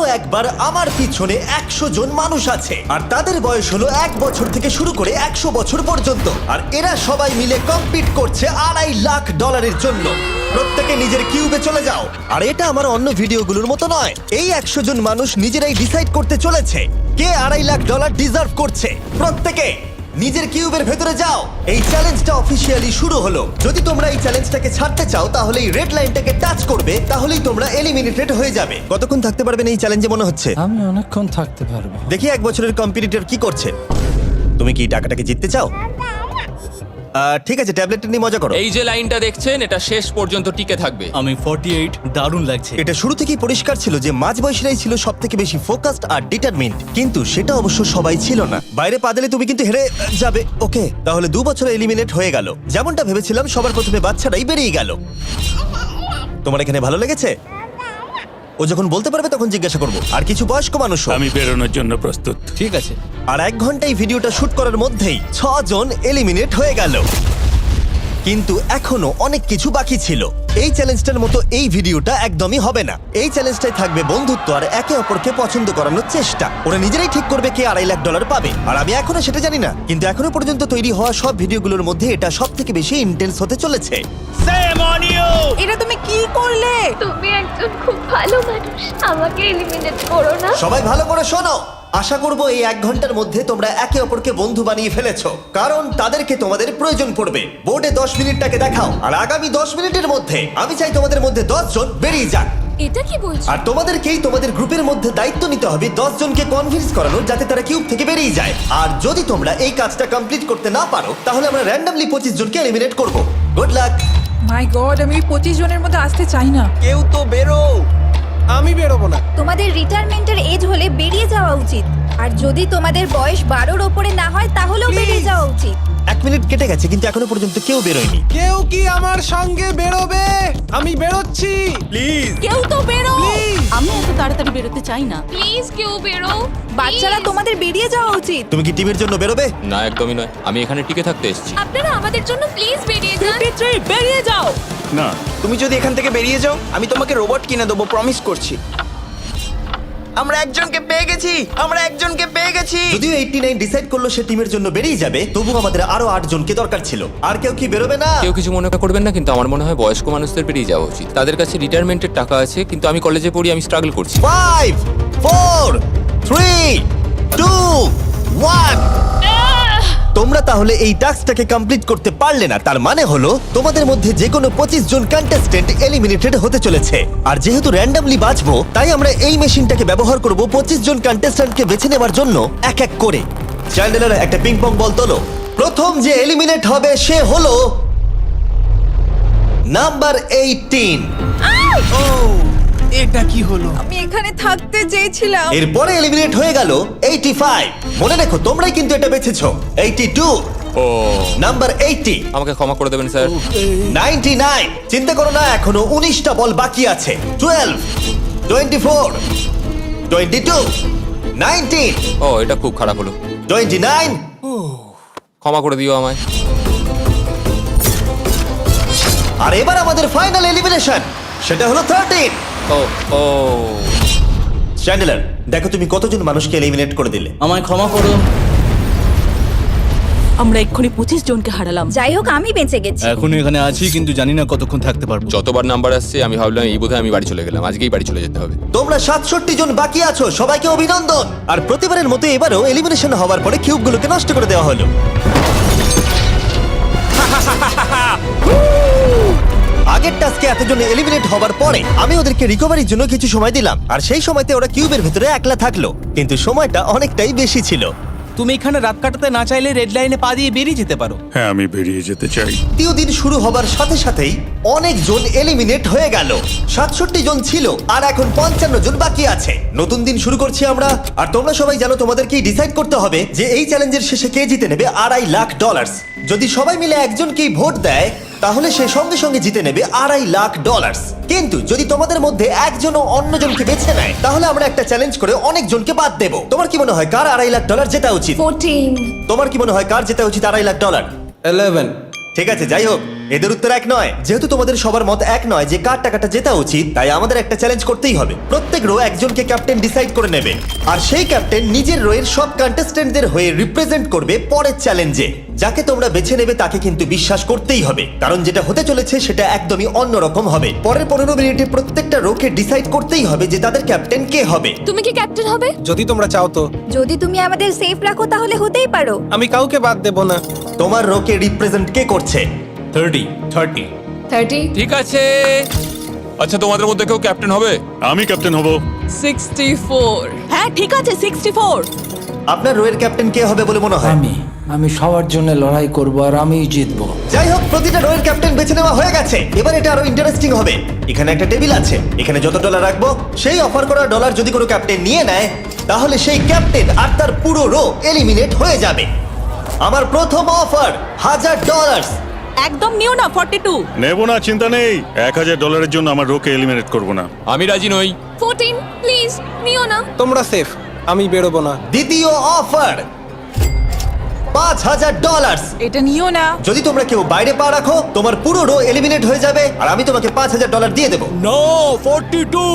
আরো একবার আমার পিছনে 100 জন মানুষ আছে আর তাদের বয়স হলো 1 বছর থেকে শুরু করে 100 বছর পর্যন্ত। আর এরা সবাই মিলে কম্পিট করছে $2.5 লাখ জন্য। প্রত্যেকে নিজের কিউবে চলে যাও। আর এটা আমার অন্য ভিডিওগুলোর মতো নয়। এই 100 জন মানুষ নিজেরাই ডিসাইড করতে চলেছে কে $2.5 লাখ ডিজার্ভ করছে। প্রত্যেকে নিজের কিউবের ভেতরে যাও। এই চ্যালেঞ্জটা অফিসিয়ালি শুরু হলো। যদি তোমরা এই চ্যালেঞ্জটাকে ছাড়তে চাও তাহলে এই রেড লাইনটাকে টাচ করবে, তাহলেই তোমরা এলিমিনেটেড হয়ে যাবে। কতক্ষণ থাকতে পারবেন এই চ্যালেঞ্জে মনে হচ্ছে? আমি অনেকক্ষণ থাকতে পারবো। দেখি 1 বছরের কম্পিটিটর কি করছে। তুমি কি টাকাটাকে জিততে চাও? ঠিক আছে, ট্যাবলেটটা নিয়ে মজা করো। এই যে লাইনটা দেখছেন এটা শেষ পর্যন্ত টিকে থাকবে। আমি 48, দারুণ লাগছে। এটা শুরু থেকেই পরিষ্কার ছিল যে মাঝবয়সীরাই ছিল সব থেকে বেশি ফোকাসড আর ডিটারমিন্ড, কিন্তু সেটা অবশ্য সবাই ছিল না। বাইরে পা দিলে তুমি কিন্তু হেরে যাবে। ওকে, তাহলে 2 বছর এলিমিনেট হয়ে গেল। যেমনটা ভেবেছিলাম, সবার প্রথমে বাচ্চারাই বেরিয়ে গেল। তোমার এখানে ভালো লেগেছে? ও যখন বলতে পারবে তখন জিজ্ঞাসা করবো। আর কিছু বয়স্ক মানুষ। আমি বেরোনোর জন্য প্রস্তুত। ঠিক আছে। আর 1 ঘন্টায় ভিডিওটা শুট করার মধ্যেই 6 জন এলিমিনেট হয়ে গেল। কিন্তু এখনো অনেক কিছু বাকি ছিল। এই চ্যালেঞ্জটার মতো এই ভিডিওটা একদমই হবে না। এই চ্যালেঞ্জটাই থাকবে বন্ধুত্ব আর একে অপরকে পছন্দ করানোর চেষ্টা। ওরা নিজেরাই ঠিক করবে কে $2.5 লাখ পাবে। আর আমি এখনো সেটা জানি না, কিন্তু এখনো পর্যন্ত তৈরি হওয়া সব ভিডিওগুলোর মধ্যে এটা সব থেকে বেশি ইন্টেন্স হতে চলেছে। এটা তুমি কি করলে? তুমি একজন খুব ভালো মানুষ, আমাকে এলিমিনেট করো না। সবাই ভালো করে শোনো। আশা করবো এই 1 ঘন্টার মধ্যে তোমরা একে অপরকে বন্ধু বানিয়ে ফেলেছো, কারণ তাদেরকে তোমাদের প্রয়োজন পড়বে। বোর্ডে 10 মিনিটটাকে দেখাও, আর আগামী 10 মিনিটের মধ্যে আমি চাই তোমাদের মধ্যে 10 জন বেরিয়ে যাক। এটা কি বলছো? আর তোমাদেরকেই তোমাদের গ্রুপের মধ্যে দায়িত্ব নিতে হবে 10 জনকে কনভিন্স করানোর, যাতে তারা কিউব থেকে বেরিয়ে যায়। আর যদি তোমরা এই কাজটা কমপ্লিট করতে না পারো, তাহলে আমরা র্যান্ডমলি 25 জনকে এলিমিনেট করব। Good luck. মাই গড, আমি 25 জনের মধ্যে আসতে চাই না। কেউ তো বেরো। আমি বেরোবো না। তোমাদের রিটায়ারমেন্টের এজ হলে বেরিয়ে যাওয়া উচিত। আর যদি তোমাদের বয়স 12-র ওপরে না হয় তাহলেও বেরিয়ে যাওয়া উচিত। 1 মিনিট কেটে গেছে, কিন্তু এখনো পর্যন্ত কেউ বেরোয়নি। কেউ কি আমার সঙ্গে বেরোবে? আমি বেরোচ্ছি। প্লিজ। কেউ তো বেরো। আমি এত তাড়াতাড়ি বেরোতে চাই না। প্লিজ কেউ বেরো। বাচ্চারা, তোমাদের বেরিয়ে যাওয়া উচিত। তুমি কি টিমের জন্য বেরোবে? না, একদমই নয়। আমি এখানে টিকে থাকতে এসেছি। আপনারা আমাদের জন্য প্লিজ বেরিয়ে যান। 53, বেরিয়ে যাও। না, তুমি যদি এখান থেকে বেরিয়ে যাও, আমি তোমাকে রোবট কিনে দেবো, প্রমিস করছি। আমরা একজনকে পেয়ে গেছি। যদিও 89 ডিসাইড করলো সে টিমের জন্য বেরিয়ে যাবে, তবু আমাদের আরো 8 জনকে দরকার ছিল। আর কেউ কি বেরোবে না? কেউ কিছু মনে করবেন না, কিন্তু আমার মনে হয় বয়স্ক মানুষদের বেরিয়ে যাওয়া উচিত। তাদের কাছে রিটায়ারমেন্টের টাকা আছে, কিন্তু আমি কলেজে পড়ি, আমি স্ট্রাগল করছি। 5 4 3 2 1। তোমরা তাহলে এই টাস্কটাকে কমপ্লিট করতে পারলে না, তার মানে হলো তোমাদের মধ্যে যে কোনো 25 জন কন্টেস্টেন্ট এলিমিনেটেড হতে চলেছে। আর যেহেতু র্যান্ডমলি বাঁচবো, তাই আমরা এই মেশিনটাকে ব্যবহার করব 25 জন কন্টেস্টেন্টকে বেছে নেওয়ার জন্য এক এক করে। চ্যান্ডেলার, একটা পিং পং বল তোলো। প্রথম যে এলিমিনেট হবে সে হলো নাম্বার 18। এটা কি হলো? আমি এখানে থাকতে চেয়েছিলাম। এরপরে এলিমিনেট হয়ে গেল 85। মনে রেখো তোমরাই কিন্তু এটা বেছেছো। 82, ও, নাম্বার 80, আমাকে ক্ষমা করে দেবেন স্যার। 99। চিন্তা করো না, এখনো 19টা বল বাকি আছে। 12, 24, 22, 19, ও, এটা খুব খারাপ হলো। 29। ক্ষমা করে দিও আমায়। আর এবার আমাদের ফাইনাল এলিমিনেশন, সেটা হলো 13। ও ও, চ্যান্ডেলার, দেখো তুমি কতজন মানুষকে এলিমিনেট করে দিলে। আমায় ক্ষমা করো। আমরা এক্ষুনি 25 জনকে হারালাম। যাই হোক, আমি বেঁচে গেছি। এখনো এখানে আছি, কিন্তু জানি না কতক্ষণ থাকতে পারবো। যতবার নাম্বার আসছে আমি ভাবলাম এই বোধহয় আমি বাড়ি চলে গেলাম, আজকেই বাড়ি চলে যেতে হবে। তোমরা 67 জন বাকি আছো, সবাইকে অভিনন্দন। আর প্রতিবারের মতো এবারও এলিমিনেশন হওয়ার পরে কিউবগুলোকে নষ্ট করে দেওয়া হলো। আগের টাস্কে এতজন এলিমিনেট হওয়ার পরে আমি ওদেরকে রিকভারির জন্য কিছু সময় দিলাম, আর সেই সময়তে ওরা কিউবের ভিতরে একলা থাকলো, কিন্তু সময়টা অনেকটাই বেশি ছিল। তুমি এখানে রাত কাটাতে না চাইলে রেড লাইনে পা দিয়ে বেরিয়ে যেতে পারো। হ্যাঁ, আমি বেরিয়ে যেতে চাই। দ্বিতীয় দিন শুরু হবার সাথে সাথেই অনেক জন এলিমিনেট হয়ে গেল। 67 জন ছিল, আর এখন 55 জন বাকি আছে। নতুন দিন শুরু করছি আমরা। আর তোমরা সবাই জানো তোমাদেরকেই ডিসাইড করতে হবে যে এই চ্যালেঞ্জের শেষে কে জিতে নেবে $2.5 লাখ। যদি সবাই মিলে একজনকেই ভোট দেয়, তাহলে সে সঙ্গে সঙ্গে জিতে নেবে $2.5 লাখ। কিন্তু যদি তোমাদের মধ্যে একজনও অন্যজনকে বেছে নেয়, তাহলে আমরা একটা চ্যালেঞ্জ করে অনেক জনকে বাদ দেব। তোমার কি মনে হয় কার $2.5 লাখ জেতা উচিত? 14। তোমার কি মনে হয় কার জেতা উচিত $2.5 লাখ? 11। ঠিক আছে, যাই হোক, এদের উত্তর এক নয়। যেহেতু তোমাদের সবার মত এক নয় যে কার টাকাটা জেতা উচিত, তাই আমাদের একটা চ্যালেঞ্জ করতেই হবে। প্রত্যেক রো একজনকে ক্যাপ্টেন ডিসাইড করে নেবে, আর সেই ক্যাপ্টেন নিজের রোয়ের সব কন্টেস্টেন্টদের হয়ে রিপ্রেজেন্ট করবে পরের চ্যালেঞ্জে। যাকে তোমরা বেছে নেবে তাকে কিন্তু বিশ্বাস করতেই হবে, কারণ যেটা হতে চলেছে সেটা একদমই অন্যরকম হবে। পরের 15 মিনিটে প্রত্যেকটা রোকে ডিসাইড করতেই হবে যে তাদের ক্যাপ্টেন কে হবে। তুমি কি ক্যাপ্টেন হবে? যদি তোমরা চাও তো। যদি তুমি আমাদের সেফ রাখো তাহলে হতেই পারো। আমি কাউকে বাদ দেব না। তোমার রোকে রিপ্রেজেন্ট কে করছে? 30 ঠিক আছে। আচ্ছা, তোমাদের মধ্যে কেউ ক্যাপ্টেন হবে? আমি ক্যাপ্টেন হব। 64 হ্যাঁ ঠিক আছে 64। আপনার রোয়ের ক্যাপ্টেন কে হবে বলে মনে হয়? আমি সবার জন্য লড়াই করব আর আমিই জিতবো। যাই হোক, প্রতিটা রোয়ের ক্যাপ্টেন বেছে নেওয়া হয়ে গেছে। এবার এটা আরো ইন্টারেস্টিং হবে। এখানে একটা টেবিল আছে, এখানে যত ডলার রাখবো সেই অফার করা ডলার যদি কোনো ক্যাপ্টেন নিয়ে নেয়, তাহলে সেই ক্যাপ্টেন আর তার পুরো রো এলিমিনেট হয়ে যাবে। আমার প্রথম অফার $1000। একদম নিও না 42। নেব না, চিন্তা নেই। $1000 জন্য আমার রোকে এলিমিনেট করব না। আমি রাজি নই। 14 প্লিজ নিও না। তোমরা সেফ, আমি বেরোবো না। দ্বিতীয় অফার $5000। এটা নিও না। যদি তোমরা কেউ বাইরে পা রাখো, তোমার পুরো রো এলিমিনেট হয়ে যাবে আর আমি তোমাকে $5000 দিয়ে দেবো। নো 42,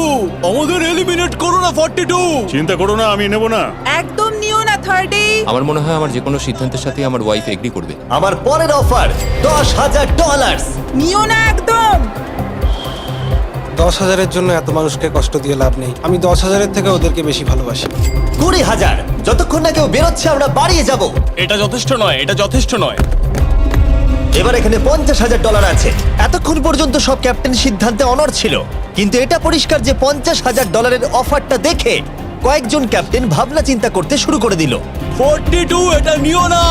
আমাদের এলিমিনেট করো না 42। চিন্তা করো না, আমি নেব না। একদম নিও না 30। আমার মনে হয় আমার যে কোনো সিদ্ধান্তের সাথে আমার ওয়াইফ এগ্রি করবে। আমার পরের অফার $10000। নিও না একদম। 10,000-এর জন্য এত মানুষকে কষ্ট দিয়ে লাভ নেই। আমি 10,000-এর থেকে ওদেরকে বেশি ভালোবাসি। 20,000। যতক্ষণ না কেউ বেরোচ্ছে আমরা বাড়িয়ে যাব। এটা যথেষ্ট নয়, এটা যথেষ্ট নয়। এবার এখানে $50,000 আছে। এতক্ষণ পর্যন্ত সব ক্যাপ্টেন সিদ্ধান্তে অনড় ছিল, কিন্তু এটা পরিষ্কার যে $50,000-এর অফারটা দেখে কয়েকজন ক্যাপ্টেন ভাবনা চিন্তা করতে শুরু করে দিল। 42, এটা নিও না।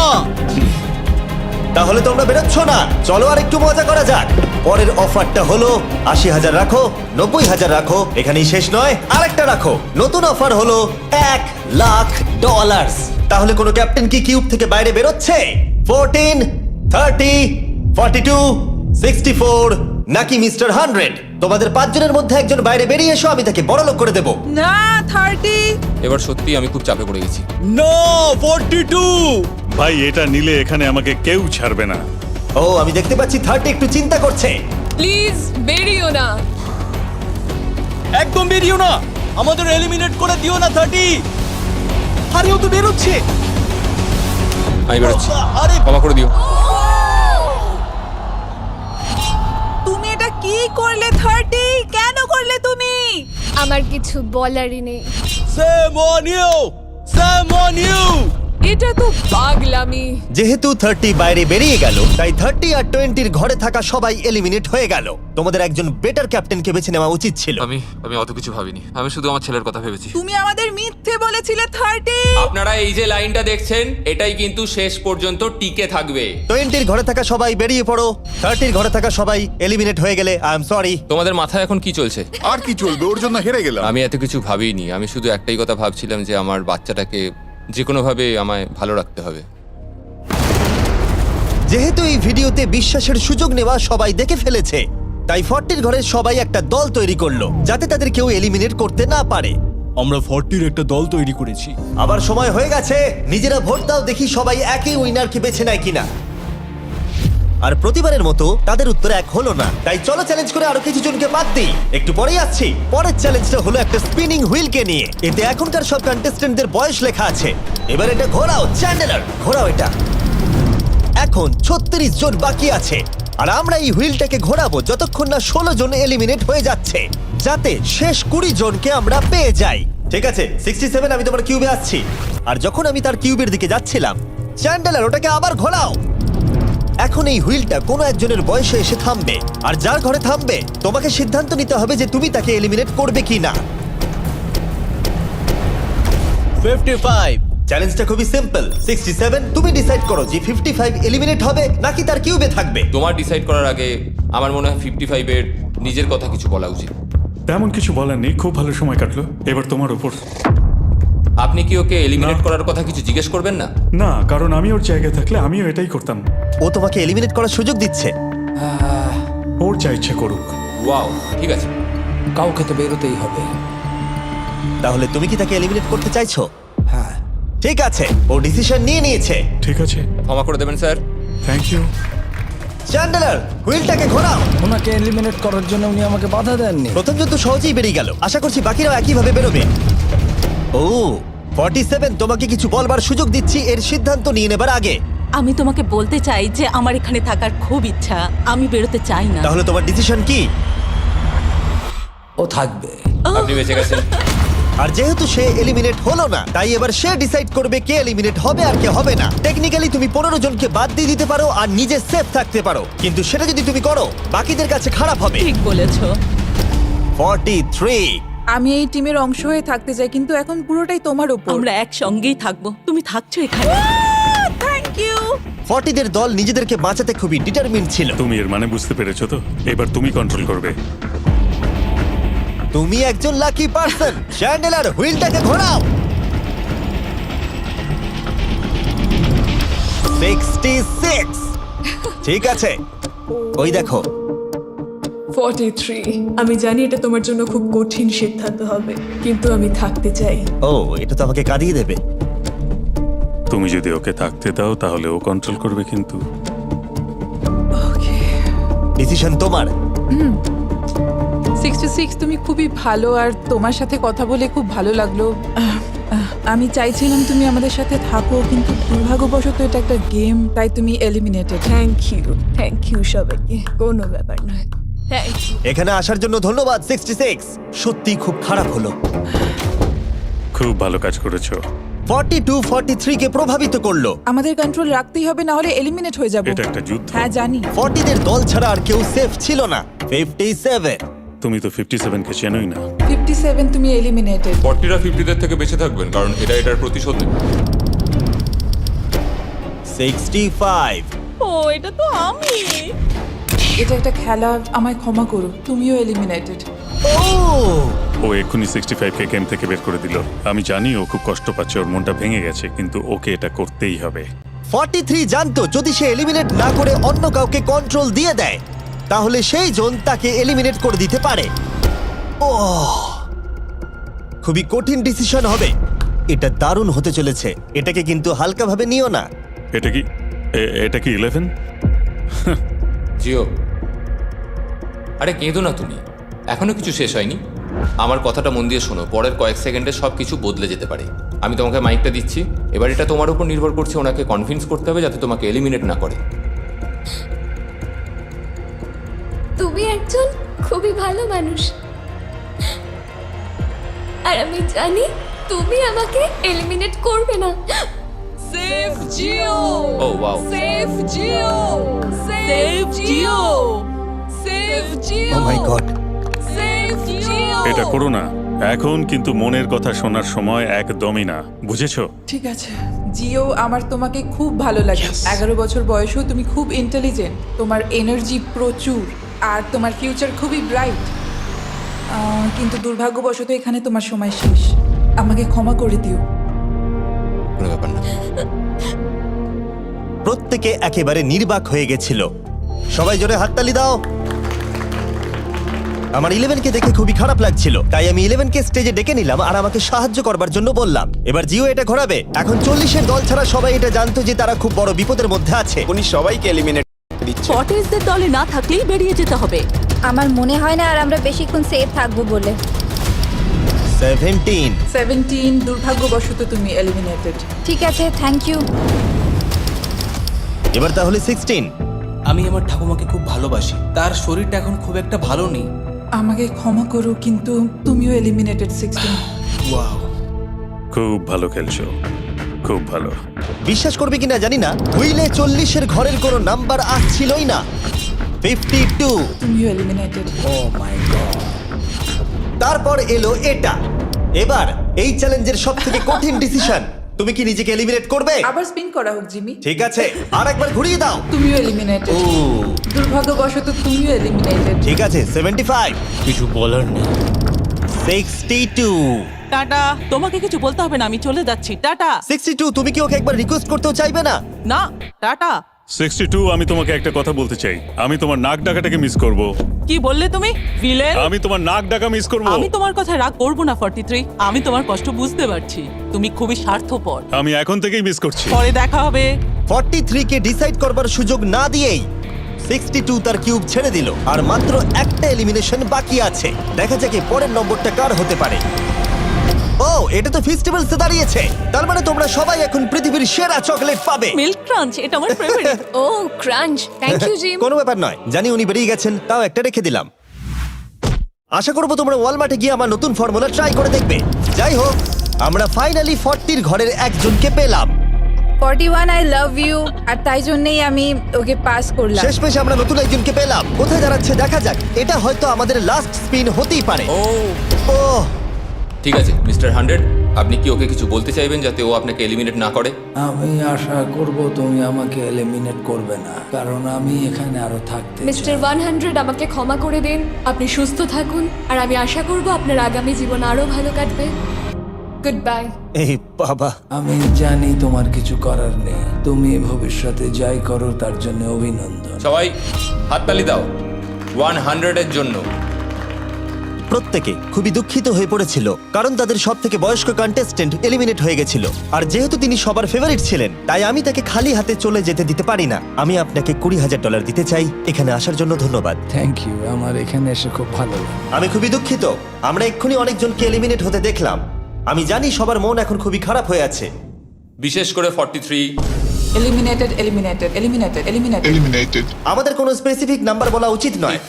তাহলে তোমরা বেরোচ্ছ না? চলো আর একটু মজা করা যাক। পরের অফারটা হলো 80,000 রাখো, 90,000 রাখো, এখানেই শেষ নয়, আরেকটা রাখো। নতুন অফার হলো $1,00,000। তাহলে কোনো ক্যাপ্টেন কি কিউব থেকে বাইরে বেরোচ্ছে? 14, 30, 42, 64 নাকি মিস্টার 100? তোমাদের 5 জনের মধ্যে একজন বাইরে বেরিয়ে এসো, আমি তাকে বড়লোক করে দেবো। না 30। এবার সত্যি আমি খুব চাপে পড়ে গেছি। নো 42। ভাই, এটা নিলে এখানে আমাকে কেউ ছাড়বে না। ও, আমি দেখতে পাচ্ছি 30 একটু চিন্তা করছে। প্লিজ বেরিও না। একদম বেরিও না, আমাদের এলিমিনেট করে দিও না 30। আরে ও তো বেরোচ্ছে। আমি বেরোচ্ছি, আরে ক্ষমা করে দিও। তুমি এটা কি করলে 30? কেন করলে তুমি? আমার কিছু বলারই নেই। Shame on you, shame on you. এটা তো পাগলামি। যেহেতু 30 বাইরে বেরিয়ে গেল, তাই 30 আর 20-র ঘরে থাকা সবাই এলিমিনেট হয়ে গেল। তোমাদের একজন বেটার ক্যাপ্টেনকে বেছে নেওয়া উচিত ছিল। আমি অত কিছু ভাবিনি, আমি শুধু আমার ছেলের কথা ভেবেছি। তুমি আমাদের মিথ্যে বলেছিলে 30। আপনারা এই যে লাইনটা দেখছেন, এটাই কিন্তু শেষ পর্যন্ত টিকে থাকবে। 20-র ঘরে থাকা সবাই বেরিয়ে পড়ো। 30-র ঘরে থাকা সবাই এলিমিনেট হয়ে গেলে আই এম সরি। তোমাদের মাথায় এখন কি চলছে? আর কি চলবে, ওর জন্য হেরে গেলাম। আমি এত কিছু ভাবিনি, আমি শুধু একটাই কথা ভাবছিলাম যে আমার বাচ্চাটাকে যে কোনোভাবে আমায় ভালো রাখতে হবে। যেহেতু এই ভিডিওতে বিশ্বাসের সুযোগ নেওয়া সবাই দেখে ফেলেছে, তাই 40-র ঘরের সবাই একটা দল তৈরি করলো যাতে তাদের কেউ এলিমিনেট করতে না পারে। আমরা 40-র একটা দল তৈরি করেছি। আবার সময় হয়ে গেছে, নিজেরা ভোট দাও, দেখি সবাই একই উইনারকে বেছে নেয় কিনা। আর প্রতিবারের মতো তাদের উত্তর এক হলো না, তাই চলো চ্যালেঞ্জ করে আরো কিছু জনকে বাদ দিই। একটু পরেই আসছি। পরের চ্যালেঞ্জটা হলো একটা স্পিনিং হুইলকে নিয়ে। এতে এখনকার সব কন্টেস্টেন্টদের বয়স লেখা আছে। এবার এটা ঘোরাও, চ্যান্ডেলার ঘোরাও এটা। এখন 36 জন বাকি আছে, আর আমরা এই হুইলটাকে ঘোরাবো যতক্ষণ না 16 জন এলিমিনেট হয়ে যাচ্ছে, যাতে শেষ 20 জনকে আমরা পেয়ে যাই। ঠিক আছে 67, আমি তোমার কিউবে আসছি। আর যখন আমি তার কিউবের দিকে যাচ্ছিলাম, চ্যান্ডেলার ওটাকে আবার ঘোরাও। এখন এই হুইলটা কোনো একজনের বয়সে এসে থামবে, আর যার ঘরে থামবে তোমাকে সিদ্ধান্ত নিতে হবে যে তুমি তাকে এলিমিনেট করবে কিনা। 55। চ্যালেঞ্জটা খুবই সিম্পল। 67, তুমি ডিসাইড করো যে 55 এলিমিনেট হবে নাকি তার কিউবে থাকবে। তোমার ডিসাইড করার আগে আমার মনে হয় 55-এর নিজের কথা কিছু বলা উচিত। তেমন কিছু বলার নেই, খুব ভালো সময় কাটলো। এবার তোমার উপর। আপনি কি ওকে এলিমিনেট করার কথা কিছু জিজ্ঞেস করবেন না? না, কারণ আমি ওর জায়গায় থাকলে আমিও এটাই করতাম। ও তোমাকে এলিমিনেট করার সুযোগ দিচ্ছে। ওর যা ইচ্ছে করুক। ওয়াও, ঠিক আছে। কাউকে তো বেরোতেই হবে। তাহলে তুমি কি তাকে এলিমিনেট করতে চাইছো? হ্যাঁ। ঠিক আছে, ও ডিসিশন নিয়ে নিয়েছে। ঠিক আছে, ক্ষমা করে দেবেন স্যার। Thank you. চ্যান্ডেলার হুইলটাকে ঘোরাও। ওনাকে এলিমিনেট করার জন্য উনি আমাকে বাধা দেননি। প্রথম জন তো সহজেই বেরিয়ে গেল, আশা করছি বাকিরাও একইভাবে বেরোবে। ও 47, তোমাকে কিছু বলবার সুযোগ দিচ্ছি এর সিদ্ধান্ত নিয়ে নেবার আগে। আমি তোমাকে বলতে চাই যে আমার এখানে থাকার খুব ইচ্ছা, আমি বেরোতে চাই না। তাহলে তোমার ডিসিশন কি? ও থাকবে। আপনি বেঁচে গেছেন। আর যেহেতু সে এলিমিনেট হলো না, তাই এবার সে ডিসাইড করবে কে এলিমিনেট হবে আর কে হবে না। টেকনিক্যালি তুমি 15 জনকে বাদ দিয়ে দিতে পারো আর নিজে সেফ থাকতে পারো, কিন্তু সেটা যদি তুমি করো বাকিদের কাছে খারাপ হবে। ঠিক বলেছো। 43। আমি এই টিমের অংশ হয়ে থাকতে চাই, কিন্তু এখন পুরোটাই তোমার উপর। আমরা একসঙ্গেই থাকবো, তুমি থাকছো এখানে। Thank you. 40 দের দল নিজেদেরকে বাঁচাতে খুবই ডিটারমিন্ড ছিল। তুমি এর মানে বুঝতে পেরেছো তো? এবার তুমি কন্ট্রোল করবে। তুমি একজন লাকি পারসন। চ্যান্ডেলার হুইলটাকে ঘোরাও। 66। ঠিক আছে, ওই দেখো। 43। আমি জানি এটা তোমার জন্য খুব কঠিন সিদ্ধান্ত হবে, কিন্তু আমি থাকতে চাই। ও, এটা তো আমাকে কাঁদিয়ে দেবে। তুমি যদি ওকে থাকতে দাও তাহলে ও কন্ট্রোল করবে, কিন্তু ওকে। ডিসিশন তোমার। 66, তুমি খুবই ভালো আর তোমার সাথে কথা বলে খুব ভালো লাগলো। আমি চাইছিলাম তুমি আমাদের সাথে থাকো, কিন্তু দুর্ভাগ্যবশত এটা একটা গেম, তাই তুমি এলিমিনেটেড। থ্যাংক ইউ সবাইকে, কোনো ব্যাপার নয়। Thank you. এখানে আসার জন্য ধন্যবাদ 66। সত্যি খুব খারাপ হলো। খুব ভালো কাজ করেছো। 42 43 কে প্রভাবিত করলো। আমাদের কন্ট্রোল রাখতেই হবে, না হলে এলিমিনেট হয়ে যাব। এটা একটা যুদ্ধ। হ্যাঁ জানি। 40 দের দল ছাড়া আর কেউ সেফ ছিল না। 57। তুমি তো 57 কে চেনোই না। 57, তুমি এলিমিনেটেড। 40রা 50দের থেকে বেঁচে থাকবেন, কারণ এটা এটার প্রতিশোধ নেবে। 65। ও এটা তো আমি। এটা একটা খেলা, আমায় ক্ষমা করো, তুমিও এলিমিনেটেড। ও এক্ষুনি 65 কে গেম থেকে বের করে দিল। আমি জানি ও খুব কষ্ট পাচ্ছে, ওর মনটা ভেঙে গেছে, কিন্তু ওকে এটা করতেই হবে। 43 জানতো যদি সে এলিমিনেট না করে অন্য কাউকে কন্ট্রোল দিয়ে দেয়, তাহলে সেই জন তাকে এলিমিনেট করে দিতে পারে। ও, খুবই কঠিন ডিসিশন হবে। এটা দারুণ হতে চলেছে। এটাকে কিন্তু হালকাভাবে নিও না। এটা কি 11? জিও, আরে কেঁদো না তুমি, এখনো কিছু শেষ হয়নি। আমার কথাটা মন দিয়ে শোনো, পরের কয়েক সেকেন্ডে সব কিছু বদলে যেতে পারে। আমি তোমাকে মাইকটা দিচ্ছি, এবার এটা তোমার উপর নির্ভর করছে। ওনাকে কনভিন্স করতে হবে যাতে তোমাকে এলিমিনেট না করে। তুমি একজন খুবই ভালো মানুষ, আর আমি জানি তুমি আমাকে এলিমিনেট করবে না। সেফ জিও। Oh wow. সেফ জিও। সেফ জিও। সেফ জিও। Oh my god. সেফ জিও। এটা করো না এখন, কিন্তু মনের কথা শোনার সময় একদমই না, বুঝেছো? ঠিক আছে জিও, আমার তোমাকে খুব ভালো লাগে। 11 বছর বয়সেও তুমি খুব ইন্টেলিজেন্ট, তোমার এনার্জি প্রচুর, আর তোমার ফিউচার খুবই ব্রাইট। কিন্তু দুর্ভাগ্যবশত এখানে তোমার সময় শেষ। আমাকে ক্ষমা করে দিও। কোনো ব্যাপার না। প্রত্যেকে একেবারে নির্বাক হয়ে গেছিল। সবাই জোরে হাততালি দাও। আমার 11 কে দেখে খুবই খারাপ লাগছিল, তাই আমি 11 কে স্টেজে ডেকে নিলাম আর আমাকে সাহায্য করবার জন্য বললাম। এবার জিও এটা ঘোরাবে। এখন 40 এর দল ছাড়া সবাই এটা জানতো যে তারা খুব বড় বিপদের মধ্যে আছে। উনি সবাইকে এলিমিনেট দিচ্ছে। 40দের দলে না থাকলেই বেরিয়ে যেতে হবে। আমার মনে হয় না আর আমরা বেশিক্ষণ সেফ থাকবো বলে। 17। দুর্ভাগ্যবশত তুমি এলিমিনেটেড। ঠিক আছে, থ্যাংক ইউ। এবার তাহলে 16। আমি আমার ঠাকুমাকে খুব ভালোবাসি, তার শরীরটা এখন খুব একটা ভালো নেই। আমাকে ক্ষমা করো, কিন্তু তুমিও এলিমিনেটেড 16। ওয়াও, খুব ভালো খেলছো, খুব ভালো। বিশ্বাস করবে কিনা জানি না, হুইলে 40 এর ঘরের কোনো নাম্বার আসছিলই না। 52। তুমিও এলিমিনেটেড। O my god. তারপর এলো এটা। এবার এই চ্যালেঞ্জের সবথেকে কঠিন ডিসিশন। তুমি কি নিজেকে এলিমিনেট করবে? আবার স্পিন করা হোক জিমি। ঠিক আছে, আর একবার ঘুরিয়ে দাও। তুমিও এলিমিনেটেড। ও, দুর্ভাগ্যবশত তুমিও এলিমিনেটেড। ঠিক আছে, 75। কিছু বলার নেই। 62। টাটা, তোমাকে কিছু বলতে হবে না, আমি চলে যাচ্ছি। টাটা। 62, তুমি কি ওকে একবার রিকোয়েস্ট করতেও চাইবে না? না, টাটা। 62, আমি তোমাকে একটা কথা বলতে চাই। আমি তোমার নাক ডাকাটাকে মিস করব। কি বললে তুমি? ভিলেন? আমি তোমার নাক ডাকা মিস করব। আমি তোমার কথা রাগ করব না 43। আমি তোমার কষ্ট বুঝতে পারছি, তুমি খুবই স্বার্থপর। আমি এখন থেকেই মিস করছি। পরে দেখা হবে। 43 কে ডিসাইড করবার সুযোগ না দিয়েই 62 তার কিউব ছেড়ে দিল আর মাত্র একটা এলিমিনেশন বাকি আছে। দেখা যাক এর পরের নম্বরটা কার হতে পারে। ও, এটা তো ফেস্টিভ্যালস এ দাঁড়িয়েছে। তার মানে তোমরা সবাই এখন পৃথিবীর সেরা চকলেট পাবে। মিল্ক ক্রাঞ্চ এটা আমার ফেভারিট। ও ক্রাঞ্চ, থ্যাংক ইউ জিম। কোনো ব্যাপার নয়, জানি উনি বেরিয়ে গেছেন, তাও একটা রেখে দিলাম। আশা করবো তোমরা ওয়ালমার্টে গিয়ে আমার নতুন ফর্মুলা ট্রাই করে দেখবে। যাই হোক, আমরা ফাইনালি 40 ঘরের একজনকে পেলাম। 41 আই লাভ ইউ, আর তাই জন্যই আমি ওকে পাস করলাম। শেষমেশ আমরা নতুন একজনকে পেলাম। কোথায় দাঁড়াচ্ছে দেখা যাক। এটা হয়তো আমাদের লাস্ট স্পিন হতেই পারে। ও ঠিক আছে মিস্টার 100, আপনি কি ওকে কিছু বলতে চাইবেন যাতে ও আপনাকে এলিমিনেট না করে? আমি আশা করব তুমি আমাকে এলিমিনেট করবে না, কারণ আমি এখানে আরো থাকতে মিস্টার 100 আমাকে ক্ষমা করে দিন। আপনি সুস্থ থাকুন আর আমি আশা করব আপনার আগামী জীবন আরো ভালো কাটবে। Good bye. এই বাবা, আমি জানি তোমার কিছু করার নেই। তুমি ভবিষ্যতে যাই করো তার জন্য অভিনন্দন। সবাই হাততালি দাও 100 এর জন্য। প্রত্যেকে খুবই দুঃখিত হয়ে পড়েছিল কারণ তাদের সব থেকে বয়স্ক কন্টেস্টেন্ট এলিমিনেট হয়ে গেছিল। আর যেহেতু তিনি সবার ফেভারিট ছিলেন, তাই আমি তাকে খালি হাতে চলে যেতে দিতে পারি না। আমি আপনাকে $20,000 দিতে চাই। এখানে আসার জন্য ধন্যবাদ। থ্যাংক ইউ, আমার এখানে এসে খুব ভালো লাগে। আমি খুবই দুঃখিত, আমরা এক্ষুনি অনেকজনকে এলিমিনেট হতে দেখলাম। আমি জানি সবার মন এখন খুবই খারাপ হয়ে আছে। বিশেষ করে 43। Eliminated eliminated eliminated eliminated. আমাদের কোনো স্পেসিফিক নাম্বার বলা উচিত নয়।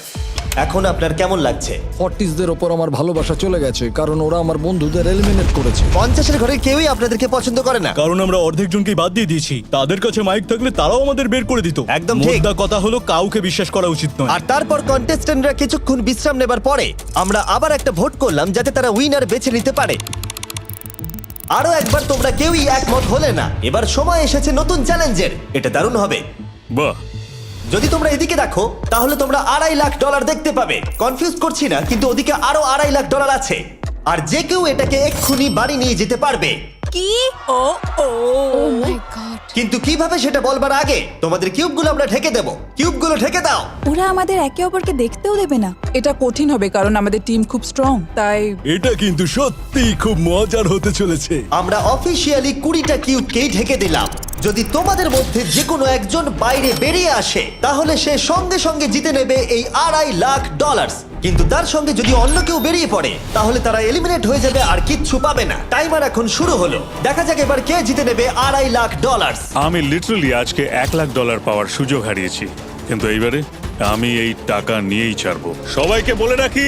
এখন আপনার কেমন লাগছে? 40দের ওপর আমার ভালোবাসা চলে গেছে, কারণ ওরা আমার বন্ধুদের এলিমিনেট করেছে। 50-এর ঘরের কেউই আপনাদেরকে পছন্দ করে না। কারণ আমরা অর্ধেক জনকেই বাদ দিয়ে দিয়েছি। তাদের কাছে মাইক থাকলে তারাও আমাদের বের করে দিত। একদম ঠিক। মোদ্দা কথা হলো কাউকে বিশ্বাস করা উচিত নয়। আর তারপর কন্টেস্ট্যান্টরা কিছুক্ষণ বিশ্রাম নেবার পরে আমরা আবার একটা ভোট করলাম যাতে তারা উইনার বেছে নিতে পারে। আরো একবার তোমরা কেউই একমত হলে না। এবার সময় এসেছে নতুন চ্যালেঞ্জের। এটা দারুণ হবে। বাহ, যদি তোমরা এদিকে দেখো তাহলে তোমরা $2.5 লাখ দেখতে পাবে। কনফিউজ করছি না, কিন্তু ওদিকে আরো $2.5 লাখ আছে। আর যে কেউ এটাকে এক্ষুনি বাড়ি নিয়ে যেতে পারবে। কি? ও ও ও মাই গড। কিন্তু কিভাবে সেটা বলবার আগে তোমাদের কিউবগুলো আমরা ঢেকে দেবো। কিউবগুলো ঢেকে দাও। ওরা আমাদের একে অপরকে দেখতেও দেবে না। এটা কঠিন হবে কারণ আমাদের টিম খুব স্ট্রং, তাই এটা কিন্তু সত্যিই খুব মজার হতে চলেছে। আমরা অফিসিয়ালি 20টা কিউবকেই ঢেকে দিলাম। যদি তোমাদের মধ্যে যে কোনো একজন বাইরে বেরিয়ে আসে তাহলে সে সঙ্গে সঙ্গে জিতে নেবে এই $2.5 লাখ। কিন্তু তার সঙ্গে যদি অন্য কেউ বেরিয়ে পড়ে তাহলে তারা এলিমিনেট হয়ে যাবে আর কিচ্ছু পাবে না। টাইমার এখন শুরু হলো। দেখা যাক এবার কে জিতে নেবে $2.5 লাখ। আমি লিটারালি আজকে $1 লাখ পাওয়ার সুযোগ হারিয়েছি, কিন্তু এইবারে আমি এই টাকা নিয়েই ছাড়বো। সবাইকে বলে রাখি,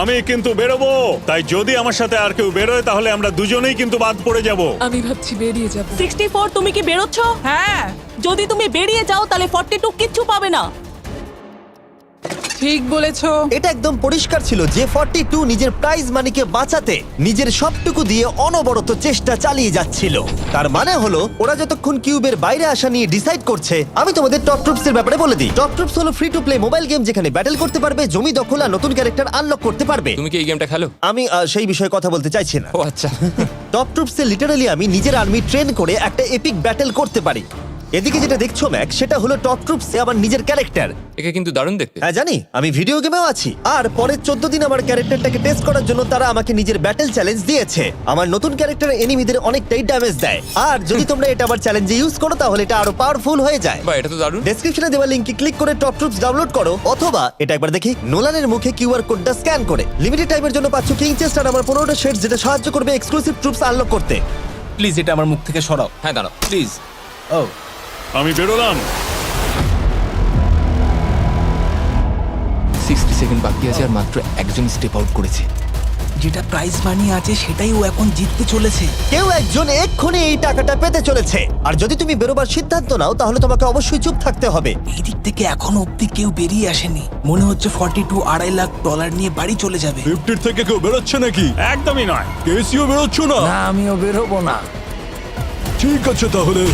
আমি কিন্তু বেরোবো। তাই যদি আমার সাথে আর কেউ বেরোয় তাহলে আমরা দুজনেই কিন্তু বাদ পড়ে যাব। আমি ভাবছি বেরিয়ে যাব। 64 তুমি কি বেরোচ্ছ? হ্যাঁ যদি তুমি বেরিয়ে যাও তাহলে 42 কিচ্ছু পাবে না। ঠিক বলেছো। এটা একদম পরিষ্কার ছিল যে 42 নিজের প্রাইজ মানিকে বাঁচাতে নিজের সবটুকু দিয়ে অনবরত চেষ্টা চালিয়ে যাচ্ছিল। তার মানে হলো ওরা যতক্ষণ কিউবের বাইরে আসা নিয়ে ডিসাইড করছে। আমি তোমাদের টপ ট্রুপস এর ব্যাপারে বলে দিই। টপ ট্রুপস হলো free to play mobile game যেখানে ব্যাটল করতে পারবে, জমি দখল আর নতুন ক্যারেক্টার আনলক করতে পারবে। তুমি কি এই গেমটা খেলো? আমি সেই বিষয়ে কথা বলতে চাইছি না। ও আচ্ছা। টপ ট্রুপসে লিটারালি আমি নিজের আর্মি ট্রেন করে একটা এপিক ব্যাটল করতে পারি। এদিকে যেটা দেখছো ম্যাক, সেটা হলো টপ ট্রুপসে আমার নিজের ক্যারেক্টার। একে কিন্তু দারুণ দেখতে। হ্যাঁ জানি, আমি ভিডিও গেমেও আছি। আর পরের 14 দিন আমার ক্যারেক্টারটাকে টেস্ট করার জন্য তারা আমাকে নিজের ব্যাটল চ্যালেঞ্জ দিয়েছে। আমার নতুন ক্যারেক্টার এনিমিদের অনেকটাই ড্যামেজ দেয়। আর যদি তোমরা এটা আমার চ্যালেঞ্জে ইউজ করো তাহলে এটা আরো পাওয়ারফুল হয়ে যায়। বা এটা তো দারুণ। ডেসক্রিপশনে দেওয়া লিংকে ক্লিক করে টপ ট্রুপস ডাউনলোড করো, অথবা এটা একবার দেখি নোলানের মুখে কিউআর কোডটা স্ক্যান করে। লিমিটেড টাইমের জন্য পাচ্ছ কিং চেস্ট আর আমার 15টা শেডস, যেটা সাহায্য করবে এক্সক্লুসিভ ট্রুপস আনলক করতে। প্লিজ এটা আমার মুখ থেকে সরাও। হ্যাঁ দাঁড়াও। প্লিজ। ও আমি বেরোলাম। 60 সেকেন্ড বাকি আছে আর মাত্র একজন স্টেপ আউট করেছে। যেটা প্রাইজ মানি আছে সেটাই ও এখন জিততে চলেছে। কেউ একজন এক্ষুনি এই টাকাটা পেতে চলেছে। আর যদি তুমি বেরোবার সিদ্ধান্ত নাও তাহলে তোমাকে অবশ্যই চুপ থাকতে হবে। এই দিক থেকে এখনো অব্দি কেউ বেরিয়ে আসেনি। মনে হচ্ছে 42 $2.5 লাখ নিয়ে বাড়ি চলে যাবে। 50 থেকে কেউ বেরোচ্ছে নাকি? একদমই নয়। কেসিও বেরোচ্ছ না? না, আমিও বেরোবো না। ঠিক আছে তাহলে।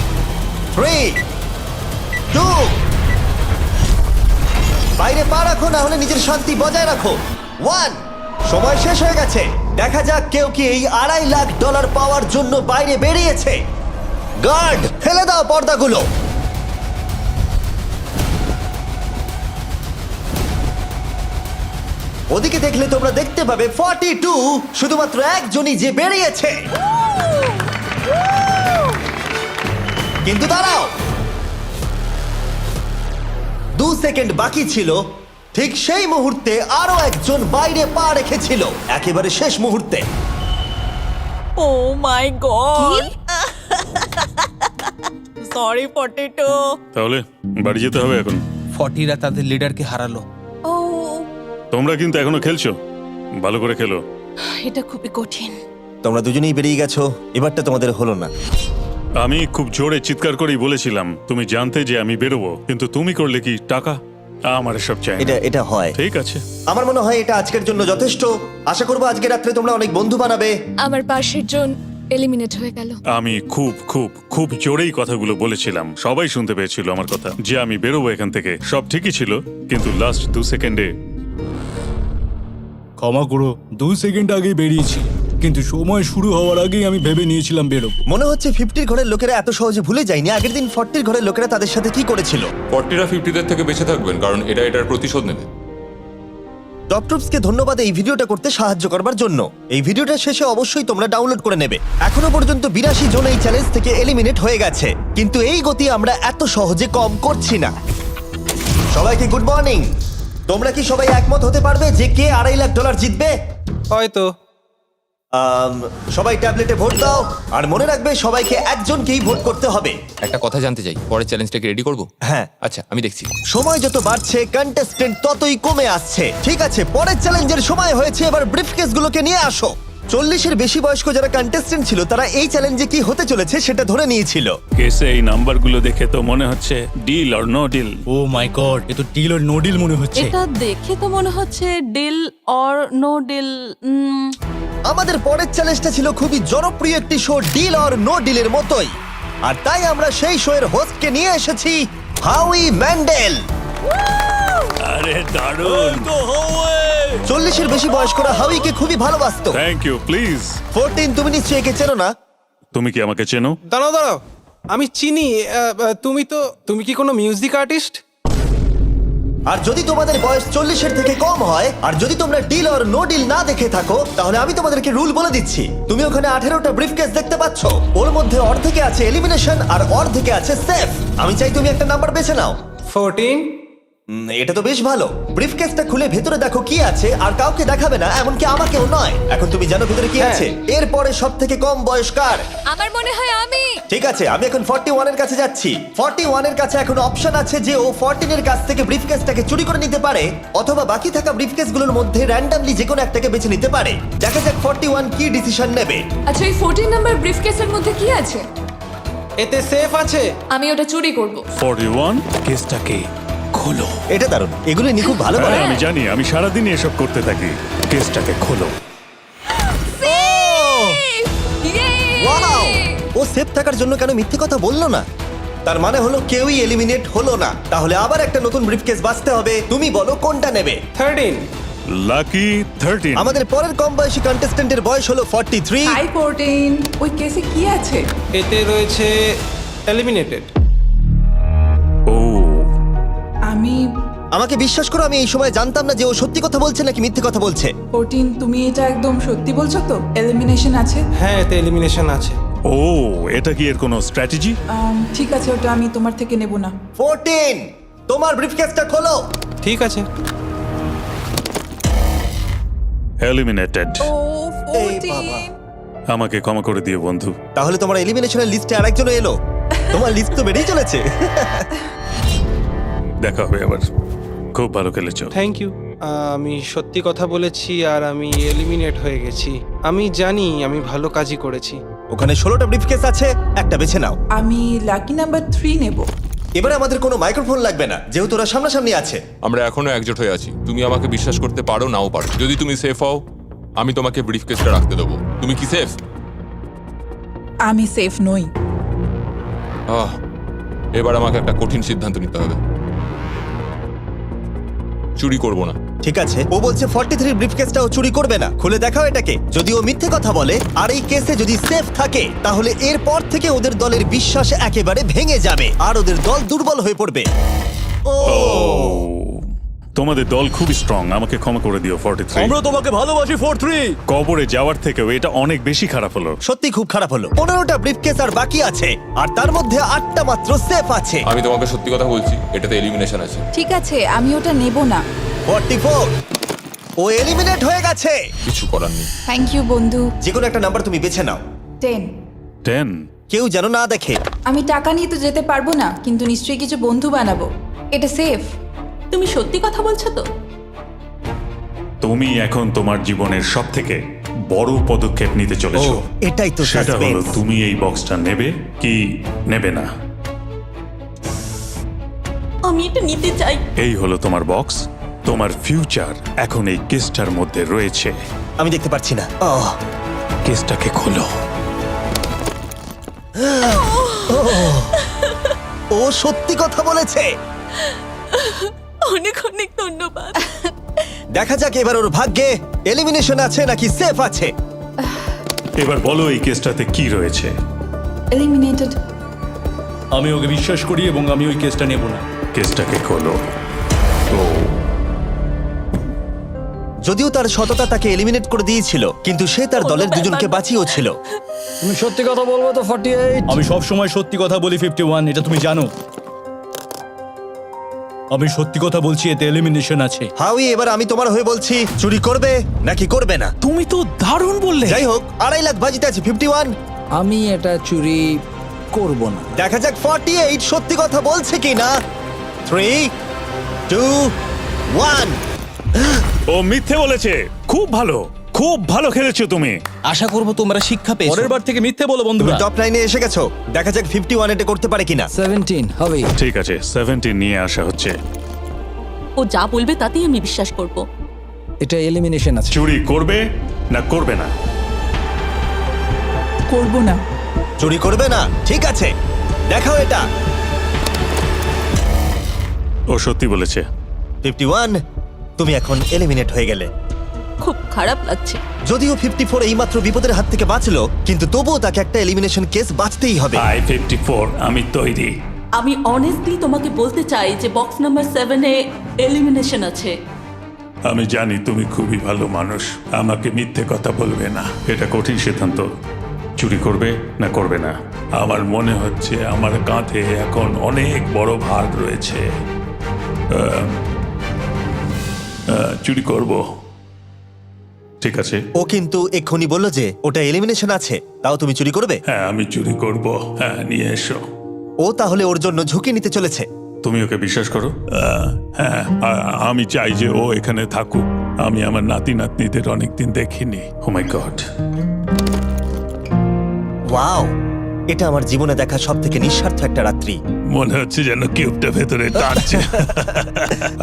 3, 2, বাইরে পা রাখো, না হলে নিজের শান্তি বজায় রাখো। 1, সময় শেষ হয়ে গেছে। দেখা যাক কেউ কি এই $2.5 লাখ পাওয়ার জন্য বাইরে বেরিয়েছে। গার্ড, ফেলে দাও পর্দাগুলো। ওদিকে দেখলে তোমরা দেখতে পাবে 42 শুধুমাত্র একজনই যে বেরিয়েছে। কিন্তু দাঁড়াও, 2 সেকেন্ড বাকি ছিল, ঠিক সেই মুহূর্তে আরো একজন বাইরে পা রেখেছিল, একেবারে শেষ মুহূর্তে। ও মাই গড সরি পটেটো। তাহলে বাড়ি যেতে হবে এখন। 40রা তাদের লিডারকে হারালো। ও তোমরা কিন্তু এখনো খেলছো, ভালো করে খেলো। এটা খুবই কঠিন। তোমরা দুজনেই বেরিয়ে গেছো, এবারটা তোমাদের হলো না। আমি খুব জোরে চিৎকার করেই বলেছিলাম তুমি জানতে যে আমি বেরোবো, কিন্তু তুমি করলে কি টাকা? আমার সব চাই না। এটা হয়। ঠিক আছে, আমার মনে হয় এটা আজকের জন্য যথেষ্ট। আশা করবো আজকে রাত্রে তোমরা অনেক বন্ধু বানাবে। আমার পাশের জন এলিমিনেট হয়ে গেল। আমি খুব খুব খুব জোরেই কথাগুলো বলেছিলাম, সবাই শুনতে পেয়েছিল আমার কথা, যে আমি বেরোবো এখান থেকে। সব ঠিকই ছিল, কিন্তু লাস্ট 2 সেকেন্ডে ক্ষমা করো, 2 সেকেন্ড আগে বেরিয়েছি, কিন্তু সময় শুরু হওয়ার আগেই আমি ভেবে নিয়েছিলাম বেরোবো। মনে হচ্ছে 50 ঘরের লোকেরা এত সহজে ভুলে যায়নি আগের দিন 40 ঘরের লোকেরা তাদের সাথে কি করেছিল। 40রা 50দের থেকে বেঁচে থাকবেন, কারণ এটার প্রতিশোধ নেবে। টপ ট্রুপসকে ধন্যবাদ এই ভিডিওটা করতে সাহায্য করবার জন্য। এই ভিডিওটা শেষে অবশ্যই তোমরা ডাউনলোড করে নেবে। এখনো পর্যন্ত 82 জন এই চ্যালেঞ্জ থেকে এলিমিনেট হয়ে গেছে, কিন্তু এই গতি আমরা এত সহজে কম করছি না। সবাইকে গুড মর্নিং। তোমরা কি সবাই একমত হতে পারবে যে কে $2.5 লাখ জিতবে? হয়তো। সবাই ট্যাবলেটে ভোট দাও, আর মনে রাখবে সবাইকে একজনকেই ভোট করতে হবে। একটা কথা জানতে চাই, পরের চ্যালেঞ্জটাকে রেডি করবো? হ্যাঁ। আচ্ছা, আমি দেখছি। সময় যত বাড়ছে কন্টেস্টেন্ট ততই কমে আসছে। ঠিক আছে, পরের চ্যালেঞ্জের সময় হয়েছে, এবার ব্রিফকেস গুলোকে নিয়ে আসো। 40-এর বেশি বয়স্ক যারা কন্টেস্টেন্ট ছিল তারা এই চ্যালেঞ্জে কি হতে চলেছে সেটা ধরে নিয়েছিল। কেসে এই নাম্বারগুলো দেখে তো মনে হচ্ছে deal or no deal. Oh my god, এ তো ডিল আর নো ডিল মনে হচ্ছে। এটা দেখে তো মনে হচ্ছে ডিল অর নো ডিল। আমাদের পরের চ্যালেঞ্জটা ছিল খুবই জনপ্রিয় একটি শো, ডিল অর নো ডিলের মতোই, আর তাই আমরা সেই শো এর হোস্টকে নিয়ে এসেছি, হাউই ম্যান্ডেল। আরে দারুণ। 40-এর বেশি বয়স্করা হাউইকে খুবই ভালোবাসতো। Thank you, please. 14, তুমি নিশ্চয়ই একে চেনো না? তুমি কি আমাকে চেনো? দাঁড়াও, আমি চিনি। তুমি কি কোনো মিউজিক আর্টিস্ট? আর যদি তোমাদের বয়স 40-এর থেকে কম হয়, আর যদি তোমরা ডিল অর নো ডিল না দেখে থাকো, তাহলে আমি তোমাদেরকে রুল বলে দিচ্ছি। তুমি ওখানে 18টা ব্রিফকেস দেখতে পাচ্ছ, ওর মধ্যে অর্ধেকে আছে এলিমিনেশন আর অর্ধেকে আছে সেফ। আমি চাই তুমি একটা নাম্বার বেছে নাও। 14। এটা তো বেশ ভালো। ব্রিফকেসটা খুলে ভেতরে দেখো কি আছে, আর কাউকে দেখাবে না, এমনকি আমাকেও নয়। এখন তুমি জানো ভেতরে কি আছে? এরপরে সব থেকে কম বয়স কার? আমার মনে হয় আমি। ঠিক আছে, আমি এখন 41 এর কাছে যাচ্ছি। 41 এর কাছে এখন অপশন আছে যে ও 14 এর কাছ থেকে ব্রিফকেসটাকে চুরি করে নিতে পারে, অথবা বাকি থাকা ব্রিফকেসগুলোর মধ্যে র্যান্ডমলি যে কোনো একটাকে বেছে নিতে পারে। দেখা যাক 41 কি ডিসিশন নেবে। আচ্ছা, এই 14 নাম্বার ব্রিফকেসের মধ্যে কি আছে? এতে সেফ আছে। আমি ওটা চুরি করব। 41 কেসটাকে খোলো। এটা দারুণ, এগুলো নি খুব ভালো করে। হ্যাঁ, আমি জানি, আমি সারাদিন এসব করতে থাকি। কেসটাকে খোলো। ওয়াও! ও সেফ থাকার জন্য কেন মিথ্যে কথা বললো না? তার মানে হলো কেউই এলিমিনেট হলো না। তাহলে আবার একটা নতুন ব্রিফকেস বাছতে হবে। তুমি বলো কোনটা নেবে? 13। লাকি 13। আমাদের পরের কম বয়সী কন্টেস্ট্যান্টের বয়স হলো 43। হাই 14, ওই কেসে কি আছে? এতে রয়েছে এলিমিনেটেড। ও, আমাকে বিশ্বাস করো, আমি এই সময় জানতাম না যে ও সত্যি কথা বলছে নাকি মিথ্যে কথা বলছে। 14, তুমি এটা একদম সত্যি বলছো তো? এলিমিনেশন আছে? হ্যাঁ, এতে এলিমিনেশন আছে। ও, এটা কি এর কোনো স্ট্র্যাটেজি? ঠিক আছে, ওটা আমি তোমার থেকে নেব না। 14, তোমার ব্রিফকেসটা খোলো। ঠিক আছে। এলিমিনেটেড। ও এই বাবা। 14। আমাকে ক্ষমা করে দিও বন্ধু। তাহলে তোমার এলিমিনেশনের লিস্টে আরেকজন এলো। তোমার লিস্ট তো বেড়েই চলেছে। দেখা হবে আবার। খুব ভালো খেলেছো। Thank you. আমি সত্যি কথা বলেছি আর আমি এলিমিনেট হয়ে গেছি। আমি জানি আমি ভালো কাজই করেছি। ওখানে 16টা ব্রিফকেস আছে, একটা বেছে নাও। আমি লাকি নাম্বার 3 নেব। এবারে আমাদের কোনো মাইক্রোফোন লাগবে না, যেহেতু ওরা সামনাসামনি আছে। আমরা এখনো একজোট হয়ে আছি। তুমি আমাকে বিশ্বাস করতে পারো, নাও পারো। যদি তুমি সেফ হও, আমি তোমাকে ব্রিফকেসটা রাখতে দেবো। তুমি কি সেফ? আমি সেফ নই। এবার আমাকে একটা কঠিন সিদ্ধান্ত নিতে হবে। চুরি করব না। ঠিক আছে, ও বলছে 43 ব্রিফকেসটাও চুরি করবে না। খুলে দেখাও এটাকে। যদি ও মিথ্যে কথা বলে আর এই কেসে যদি সেফ থাকে, তাহলে এরপর থেকে ওদের দলের বিশ্বাস একেবারে ভেঙে যাবে আর ওদের দল দুর্বল হয়ে পড়বে। ও, তোমাদের দল খুবই স্ট্রং, আমাকে ক্ষমা করে দিও 43। আমরা তোমাকে ভালোবাসি 43। কবরে যাওয়ার থেকেও এটা অনেক বেশি খারাপ হলো। সত্যি খুব খারাপ হলো। 15টা ব্রিফকেস আর বাকি আছে, আর তার মধ্যে 8টা মাত্র সেফ আছে। আমি তোমাকে সত্যি কথা বলছি, এটাতে এলিমিনেশন আছে। ঠিক আছে, আমি ওটা নেব না। 44, ও এলিমিনেট হয়ে গেছে। কিছু করার নেই। থ্যাংক ইউ বন্ধু। যে কোনো একটা নাম্বার তুমি বেছে নাও। 10। 10। কেউ যেন না দেখে। আমি টাকা নিয়ে তো যেতে পারবো না, কিন্তু নিশ্চয়ই কিছু বন্ধু বানাবো। এটা সেফ। তুমি সত্যি কথা বলছো তো? তুমি এখন তোমার জীবনের সবথেকে বড় পদক্ষেপ নিতে ও, চলেছো। এটাই তো সেটা হলো সাসপেন্স। তুমি এই বক্সটা নেবে কি নেবে না। আমি এটা নিতে চাই। এই হলো তোমার বক্স। তোমার ফিউচার এখন এই কেসটার মধ্যে রয়েছে। আমি দেখতে পাচ্ছি না। কেসটাকে খোলো। ও সত্যি কথা বলেছে। অনেক অনেক ধন্যবাদ। দেখা যাক এবার ওর ভাগ্যে এলিমিনেশন আছে নাকি সেফ আছে। এবার বলো এই কেসটাতে কি রয়েছে। এলিমিনেটেড। আমি ওকে বিশ্বাস করি এবং আমি ওই কেসটা নেব না। কেসটাকে খোলো। ও যদিও তার সততা তাকে এলিমিনেট করে দিয়েছিল, কিন্তু সে তার দলের দুজনকে বাঁচিয়েও ছিল। তুমি সত্যি কথা বলবো তো 48? আমি সব সময় সত্যি কথা বলি 51, এটা তুমি জানো। আমি সত্যি কথা বলছি, এতে এলিমিনেশন আছে। হাউই, এবার আমি তোমার হয়ে বলছি, চুরি করবে নাকি করবে না? তুমি তো দারুণ বললে। যাই হোক, 2.5 লাখ বাজিতে আছে 51। আমি এটা চুরি করব না। দেখা যাক 48 সত্যি কথা বলছে কি না। 3, 2, 1। ও মিথ্যে বলেছে। খুব ভালো, খুব ভালো খেলেছো তুমি। আশা করব তোমরা শিক্ষা পেয়েছো। পরের বার থেকে মিথ্যে বলো তুমি বন্ধুরা। টপ লাইনে এসে গেছো। দেখা যাক 51 এটা করতে পারে কিনা। 17 হবে। ঠিক আছে, 17 নিয়ে আসা হচ্ছে। ও যা বলবে তাতেই আমি বিশ্বাস করব। এটা এলিমিনেশন আছে। চুরি করবে না করবে না? করব না। চুরি করবে না? ঠিক আছে, দেখাও এটা। ও সত্যি বলেছে। 51, তুমি এখন এলিমিনেট হয়ে গেলে। খুব খারাপ লাগছে। যদিও 54 এইমাত্র বিপদের হাত থেকে বাঁচলো, কিন্তু তবুও তাকে একটা এলিমিনেশন কেস বাঁচতেই হবে। আই 54, আমি তৈরি। আমি অনেস্টলি তোমাকে বলতে চাই যে বক্স নাম্বার 7 এ এলিমিনেশন আছে। আমি জানি তুমি খুবই ভালো মানুষ, আমাকে মিথ্যে কথা বলবে না। এটা কঠিন সিদ্ধান্ত, চুরি করবে না করবে না। আমার মনে হচ্ছে আমার কাঁধে এখন অনেক বড় ভার রয়েছে। চুরি করব। ঠিক আছে। ও কিন্তু এক্ষুনি বললো যে ওটা এলিমিনেশন আছে, তাও তুমি চুরি করবে? হ্যাঁ, আমি চুরি করব। হ্যাঁ, নিয়ে এসো। ও তাহলে ওর জন্য ঝুঁকি নিতে চলেছে। তুমি ওকে বিশ্বাস করো? হ্যাঁ, আমি চাই যে ও এখানে থাকুক। আমি আমার নাতি নাতনিদের অনেকদিন দেখিনি। ও মাই গড। ওয়াও, এটা আমার জীবনে দেখা সব থেকে নিঃস্বার্থ একটা রাত্রি। মনে হচ্ছে যেন কিউবটা ভেতরে টানছে।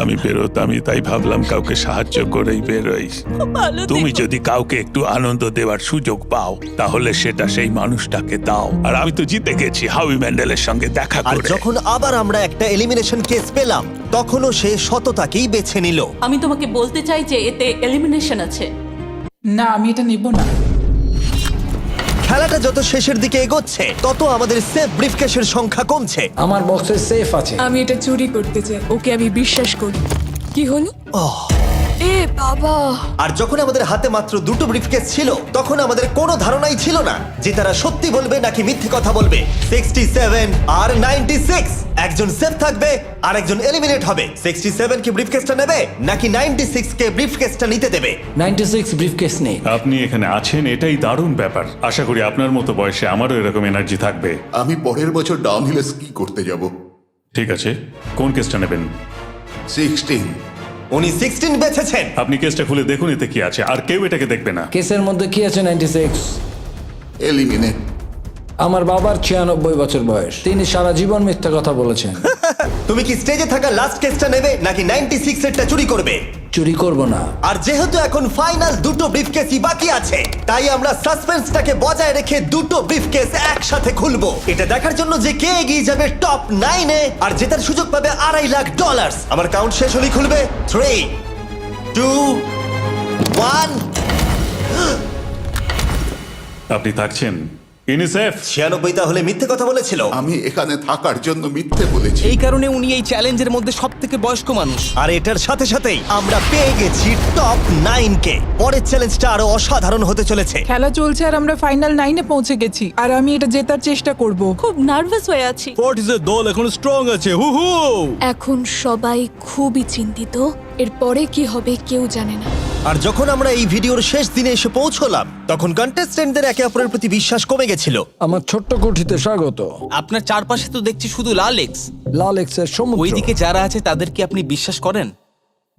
আমি বেরোতামই, তাই ভাবলাম কাউকে সাহায্য করেই বেরোই। তুমি যদি কাউকে একটু আনন্দ দেওয়ার সুযোগ পাও, তাহলে সেটা সেই মানুষটাকে দাও। আর আমি তো জিতে গেছি হাউই ম্যান্ডেলের সঙ্গে দেখা আর করে। যখন আবার আমরা একটা এলিমিনেশন কেস পেলাম, তখনও সে সততাকেই বেছে নিল। আমি তোমাকে বলতে চাই যে এতে এলিমিনেশন আছে। না, আমি এটা নেব না। খেলাটা যত শেষের দিকে এগোচ্ছে, তত আমাদের সেফ ব্রিফকেসের সংখ্যা কমছে। আমার বক্সে সেফ আছে। আমি এটা চুরি করতে চাই, ওকে আমি বিশ্বাস করি। কি হলো? এ বাবা! আর যখন আমাদের হাতে মাত্র 2টো ব্রিফকেস ছিল, তখন আমাদের কোনো ধারণাই ছিল না যে তারা সত্যি বলবে নাকি মিথ্যে কথা বলবে। 67 আর 96, একজন সেফ থাকবে আর একজন এলিমিনেট হবে। 67 কি ব্রিফকেসটা নেবে নাকি 96 কে ব্রিফকেসটা নিতে দেবে? 96 ব্রিফকেস নেই। আপনি এখানে আছেন, এটাই দারুণ ব্যাপার। আশা করি আপনার মতো বয়সে আমারও এরকম এনার্জি থাকবে। আমি পরের বছর ডাউনহিলে স্কি করতে যাব। ঠিক আছে, কোন কেসটা নেবেন? 16। উনি 16 বেছেছেন। আপনি কেসটা খুলে দেখুন এতে কি আছে, আর কেউ এটাকে দেখবে না। কেসের মধ্যে কি আছে? 96। এলিমিনেট। আমার বাবার 96 বছর বয়স, তিনি সারা জীবন মিথ্যা কথা বলেছেন। তুমি কি স্টেজে থাকা লাস্ট কেসটা নেবে নাকি 96 এরটা চুরি করবে? চুরি করব না। আর যেহেতু এখন ফাইনাল 2টো ব্রিফকেসই বাকি আছে, তাই আমরা সাসপেন্সটাকে বজায় রেখে 2টো ব্রিফকেস একসাথে খুলবো। এটা দেখার জন্য যে কে এগিয়ে যাবে টপ 9-এ আর জেতার সুযোগ পাবে $2.5 লাখ। আমার কাউন্ট শেষ হলেই খুলবে। 3, 2, 1। আপনি থাকছেন? ইউনিসেফ 96 তাহলে মিথ্যে কথা বলেছিল। আমি এখানে থাকার জন্য মিথ্যে বলেছি। এই কারণে উনি এই চ্যালেঞ্জের মধ্যে সব থেকে বয়স্ক মানুষ। আর এটার সাথে সাথেই আমরা পেয়ে গেছি টপ 9 কে। পরের চ্যালেঞ্জটা আরো অসাধারণ হতে চলেছে। খেলা চলছে আর আমরা ফাইনাল 9-এ পৌঁছে গেছি আর আমি এটা জেতার চেষ্টা করব। খুব নার্ভাস হয়ে আছি। ফর্টিসের দল এখন স্ট্রং আছে। হু হু। এখন সবাই খুবই চিন্তিত, এরপরে কি হবে কেউ জানে না। আর যখন আমরা এই ভিডিওর শেষ দিনে এসে পৌঁছলাম তখন কন্টেস্টেন্টদের একে অপরের প্রতি বিশ্বাস কমে গেছিল। আমার ছোট্ট কুঠিতে স্বাগত। আপনার চারপাশে তো দেখছি শুধু লাল এক্স। লাল এক্সের সমুদ্র। ওইদিকে যারা আছে তাদেরকে আপনি বিশ্বাস করেন?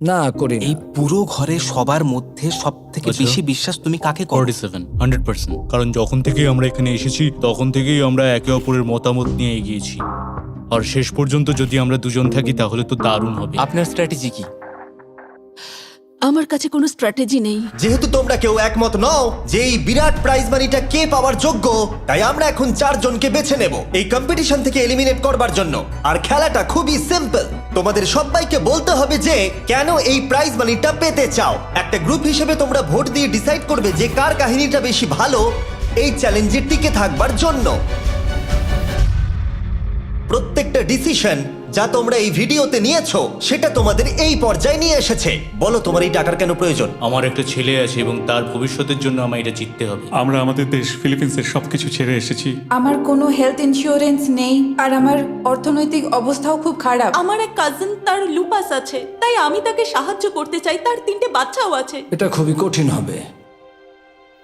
না করি এই পুরো ঘরে সবার মধ্যে সব থেকে বেশি বিশ্বাস তুমি কাকে করো? 47 100%। কারণ যখন থেকেই আমরা এখানে এসেছি তখন থেকেই আমরা একে অপরের মতামত নিয়ে এগিয়েছি। আর শেষ পর্যন্ত যদি আমরা দুজন থাকি তাহলে তো দারুণ হবে। আপনার স্ট্র্যাটেজি কি? আমার কাছে কোনো স্ট্র্যাটেজি নেই। যেহেতু তোমরা কেউ একমত নও যে এই বিরাট প্রাইজ মানিটা কে পাওয়ার যোগ্য, তাই আমরা এখন 4 জনকে বেছে নেব এই কম্পিটিশন থেকে এলিমিনেট করবার জন্য। আর খেলাটা খুবই সিম্পল। তোমাদের সবাইকে বলতে হবে যে কেন এই প্রাইজ মানিটা পেতে চাও। একটা গ্রুপ হিসেবে তোমরা ভোট দিয়ে ডিসাইড করবে যে কার কাহিনীটা বেশি ভালো এই চ্যালেঞ্জে টিকে থাকবার জন্য। প্রত্যেকটা ডিসিশন যা তোমরা এই ভিডিওতে নিয়েছো সেটা তোমাদের এই পর্যায়ে নিয়ে এসেছে। বলো তোমার এই টাকার কেন প্রয়োজন? আমার একটা ছেলে আছে এবং তার ভবিষ্যতের জন্য আমার এটা জিততে হবে। আমরা আমাদের দেশ ফিলিপিন্সের সবকিছু ছেড়ে এসেছি। আমার কোনো হেলথ ইন্স্যুরেন্স নেই আর আমার অর্থনৈতিক অবস্থাও খুব খারাপ। আমার এক কাজিন, তার লুপাস আছে, তাই আমি তাকে সাহায্য করতে চাই। তার 3টে বাচ্চাও আছে। এটা খুবই কঠিন হবে।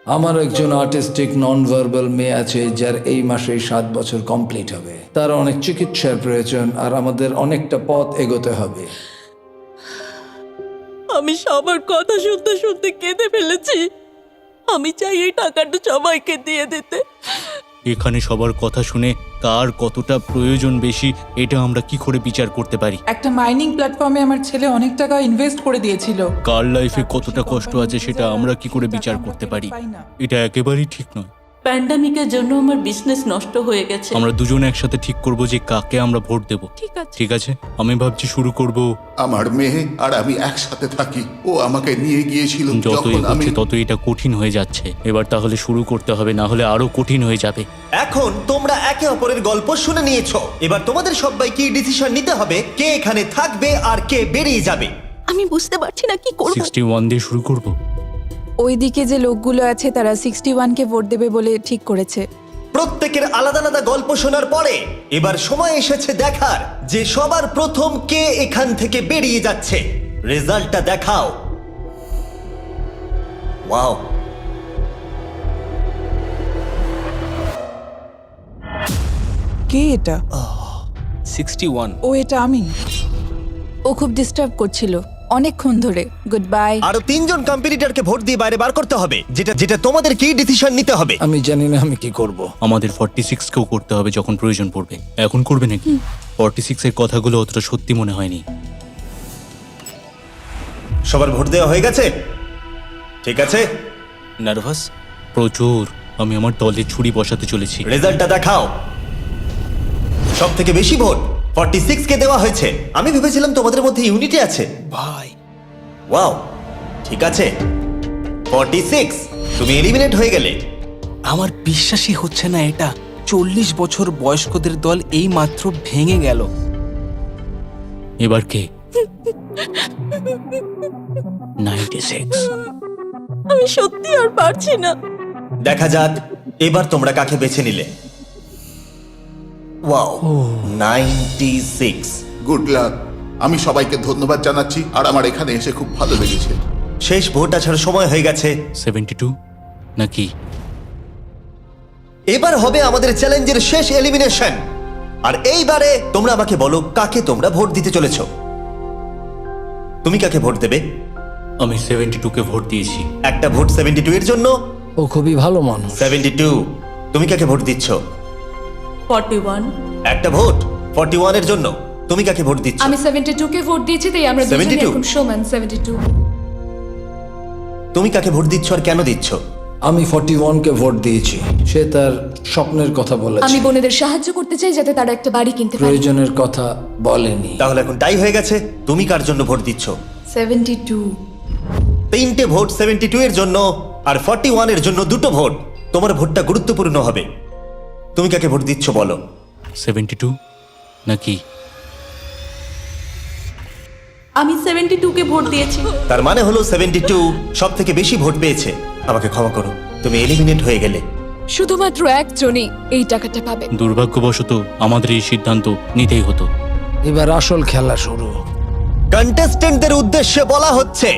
আমার একজন আর্টিস্টিক নন ভার্বাল মেয়ে আছে যার এই মাসেই 7 বছর কমপ্লিট হবে। তার অনেক চিকিৎসার প্রয়োজন আর আমাদের অনেকটা পথ এগোতে হবে। আমি সবার কথা শুনতে শুনতে কেঁদে ফেলেছি। আমি চাই এই টাকাটা সবাইকে দিয়ে দিতে। এখানে সবার কথা শুনে কার কতটা প্রয়োজন বেশি এটা আমরা কি করে বিচার করতে পারি? একটা মাইনিং প্ল্যাটফর্মে আমার ছেলে অনেক টাকা ইনভেস্ট করে দিয়েছিল। কার লাইফে কতটা কষ্ট আছে সেটা আমরা কি করে বিচার করতে পারি? এটা একেবারেই ঠিক নয়। প্যান্ডামিকের জন্য আমার বিজনেস নষ্ট হয়ে গেছে। আমরা দুজন একসাথে ঠিক করব যে কাকে আমরা ভোট দেব। ঠিক আছে, আমি ভাবছি শুরু করব। আমার মেয়ে আর আমি একসাথে থাকি। ও আমাকে নিয়ে গিয়েছিল যত যখন আমি এগোচ্ছে তত এটা কঠিন হয়ে যাচ্ছে। এবার তাহলে শুরু করতে হবে, না হলে আরো কঠিন হয়ে যাবে। এখন তোমরা একে অপরের গল্প শুনে নিয়েছো। এবার তোমাদের সবাইকে ডিসিশন নিতে হবে কে এখানে থাকবে আর কে বেরিয়ে যাবে। আমি বুঝতে পারছি না কি করব। 61 দিয়ে শুরু করব। ওইদিকে যে লোকগুলো আছে তারা 61-কে ভোট দেবে বলে ঠিক করেছে। প্রত্যেকের আলাদা আলাদা গল্প শোনার পরে এবার সময় এসেছে দেখার যে সবার প্রথম কে এখান থেকে বেরিয়ে যাচ্ছে। রেজাল্টটা দেখাও। ওয়াও, কে এটা? 61। ও এটা আমি। ও খুব ডিস্টার্ব করছিল অনেকক্ষণ ধরে। Good bye. আরো 3 জন কম্পিটিটরকে ভোট দিয়ে বাইরে বার করতে হবে, যেটা তোমাদের কি ডিসিশন নিতে হবে। আমি জানি না আমি কি করব। আমাদের 46 কেও করতে হবে যখন প্রয়োজন পড়বে। এখন করবে নাকি? 46 এর কথাগুলো অতটা সত্যি মনে হয়নি। সবার ভোট দেওয়া হয়ে গেছে? ঠিক আছে। নার্ভাস? প্রচুর। আমি আমার দলে ছুরি বসাতে চলেছি। রেজাল্টটা দেখাও। সব থেকে বেশি ভোট 46 কে দেওয়া হয়েছে। আমি ভেবেছিলাম তোমাদের মধ্যে ইউনিটি আছে। ভাই, ওয়াও, ঠিক আছে। 46, তুমি এলিমিনেট হয়ে গেলে। আমার বিশ্বাসই হচ্ছে না এটা। 40 বছর বয়স্কদের দল এই মাত্র ভেঙে গেল। এবার কে? 96। আমি সত্যি আর পারছি না। দেখা যাক এবার তোমরা কাকে বেছে নিলে। ওয়াও, 96। Good luck. আমি সবাইকে ধন্যবাদ জানাচ্ছি আর আমার এখানে এসে খুব ভালো লেগেছে। শেষ ভোট আসার সময় হয়ে গেছে। 72 নাকি? এবার হবে আমাদের চ্যালেঞ্জের শেষ এলিমিনেশন। আর এইবারে তোমরা আমাকে বলো কাকে তোমরা ভোট দিতে চলেছো। তুমি কাকে ভোট দেবে? আমি 72 কে ভোট দিয়েছি। একটা ভোট 72 এর জন্য। ও খুবই ভালো মানুষ। 72, তুমি কাকে ভোট দিচ্ছ? 41। একটা ভোট 41 এর জন্য। তুমি কাকে ভোট দিচ্ছ? আমি 72 কে ভোট দিয়েছি, তাই আমরা দুজনে 72? এখন সমান। 72। তুমি কাকে ভোট দিচ্ছ আর কেন দিচ্ছ? আমি 41-কে ভোট দিয়েছি। সে তার স্বপ্নের কথা বলেছে। আমি বোনেদের সাহায্য করতে চাই যাতে তারা একটা বাড়ি কিনতে পারে। প্রয়োজনের কথা বলেনি। তাহলে এখন টাই হয়ে গেছে। তুমি কার জন্য ভোট দিচ্ছ? 72। 3টে ভোট 72 এর জন্য আর 41 এর জন্য 2টো ভোট। তোমার ভোটটা গুরুত্বপূর্ণ হবে। তুমি কাকে ভোট দিচ্ছ বলো? 72 নাকি? আমি 72-কে ভোট দিয়েছি। তার মানে হলো 72 সব থেকে বেশি ভোট পেয়েছে। আমাকে ক্ষমা করো, তুমি এলিমিনেট হয়ে গেলে। শুধুমাত্র একজনই এই টাকাটা পাবে। দুর্ভাগ্যবশত আমাদের এই সিদ্ধান্ত নিতেই হতো। এবার আসল খেলা শুরু। কন্টেস্টেন্টদের উদ্দেশ্যে বলা হচ্ছে,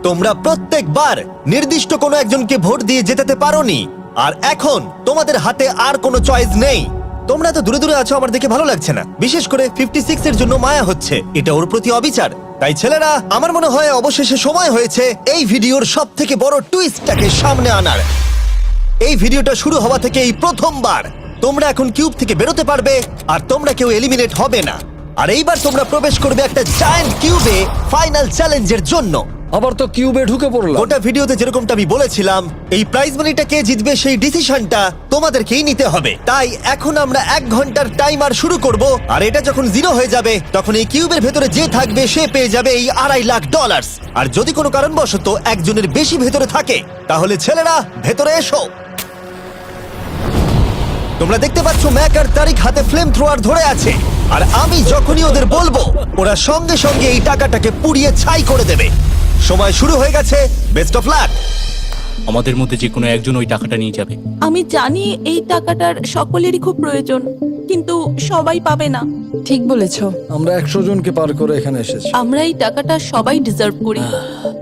তোমরা প্রত্যেকবার নির্দিষ্ট কোনো একজনকে ভোট দিয়ে জেতাতে পারোনি, আর এখন তোমাদের হাতে আর কোনো চয়েস নেই। তোমরা তো দূরে দূরে আছো, আমার দেখে ভালো লাগছে না। বিশেষ করে 56 এর জন্য মায়া হচ্ছে, এটা ওর প্রতি অবিচার। তাই ছেলেরা, আমার মনে হয় অবশেষে সময় হয়েছে এই ভিডিওর সব থেকে বড় টুইস্টটাকে সামনে আনার। এই ভিডিওটা শুরু হওয়া থেকে এই প্রথমবার তোমরা এখন কিউব থেকে বেরোতে পারবে, আর তোমরা কেউ এলিমিনেট হবে না। আর এইবার তোমরা প্রবেশ করবে একটা জায়ান্ট কিউবে ফাইনাল চ্যালেঞ্জের জন্য। আবার তো কিউবে ঢুকে পড়লাম। গোটা ভিডিওতে যেরকমটা আমি বলেছিলাম, এই প্রাইজ মানিটা কে জিতবে সেই ডিসিশনটা তোমাদেরকেই নিতে হবে। তাই এখন আমরা 1 ঘন্টার টাইমার শুরু করব, আর এটা যখন 0 হয়ে যাবে তখন এই কিউবের ভেতরে যে থাকবে সে পেয়ে যাবে এই $2.5 লাখ। আর যদি কোনো কারণবশত একজনের বেশি ভেতরে থাকে, তাহলে ছেলেরা ভেতরে এসো। তোমরা দেখতে পাচ্ছ ম্যাক আর তারিক হাতে ফ্লেম থ্রোয়ার ধরে আছে, আর আমি যখনই ওদের বলবো ওরা সঙ্গে সঙ্গে এই টাকাটাকে পুড়িয়ে ছাই করে দেবে। সময় শুরু হয়ে গেছে, বেস্ট অফ লাক। আমাদের মধ্যে যে কোনো একজন ওই টাকাটা নিয়ে যাবে। আমি জানি এই টাকাটার সকলেরই খুব প্রয়োজন, কিন্তু সবাই পাবে না। ঠিক বলেছো। আমরা 100 জনকে পার করে এখানে এসেছি। আমরা এই টাকাটা সবাই ডিজার্ভ করি।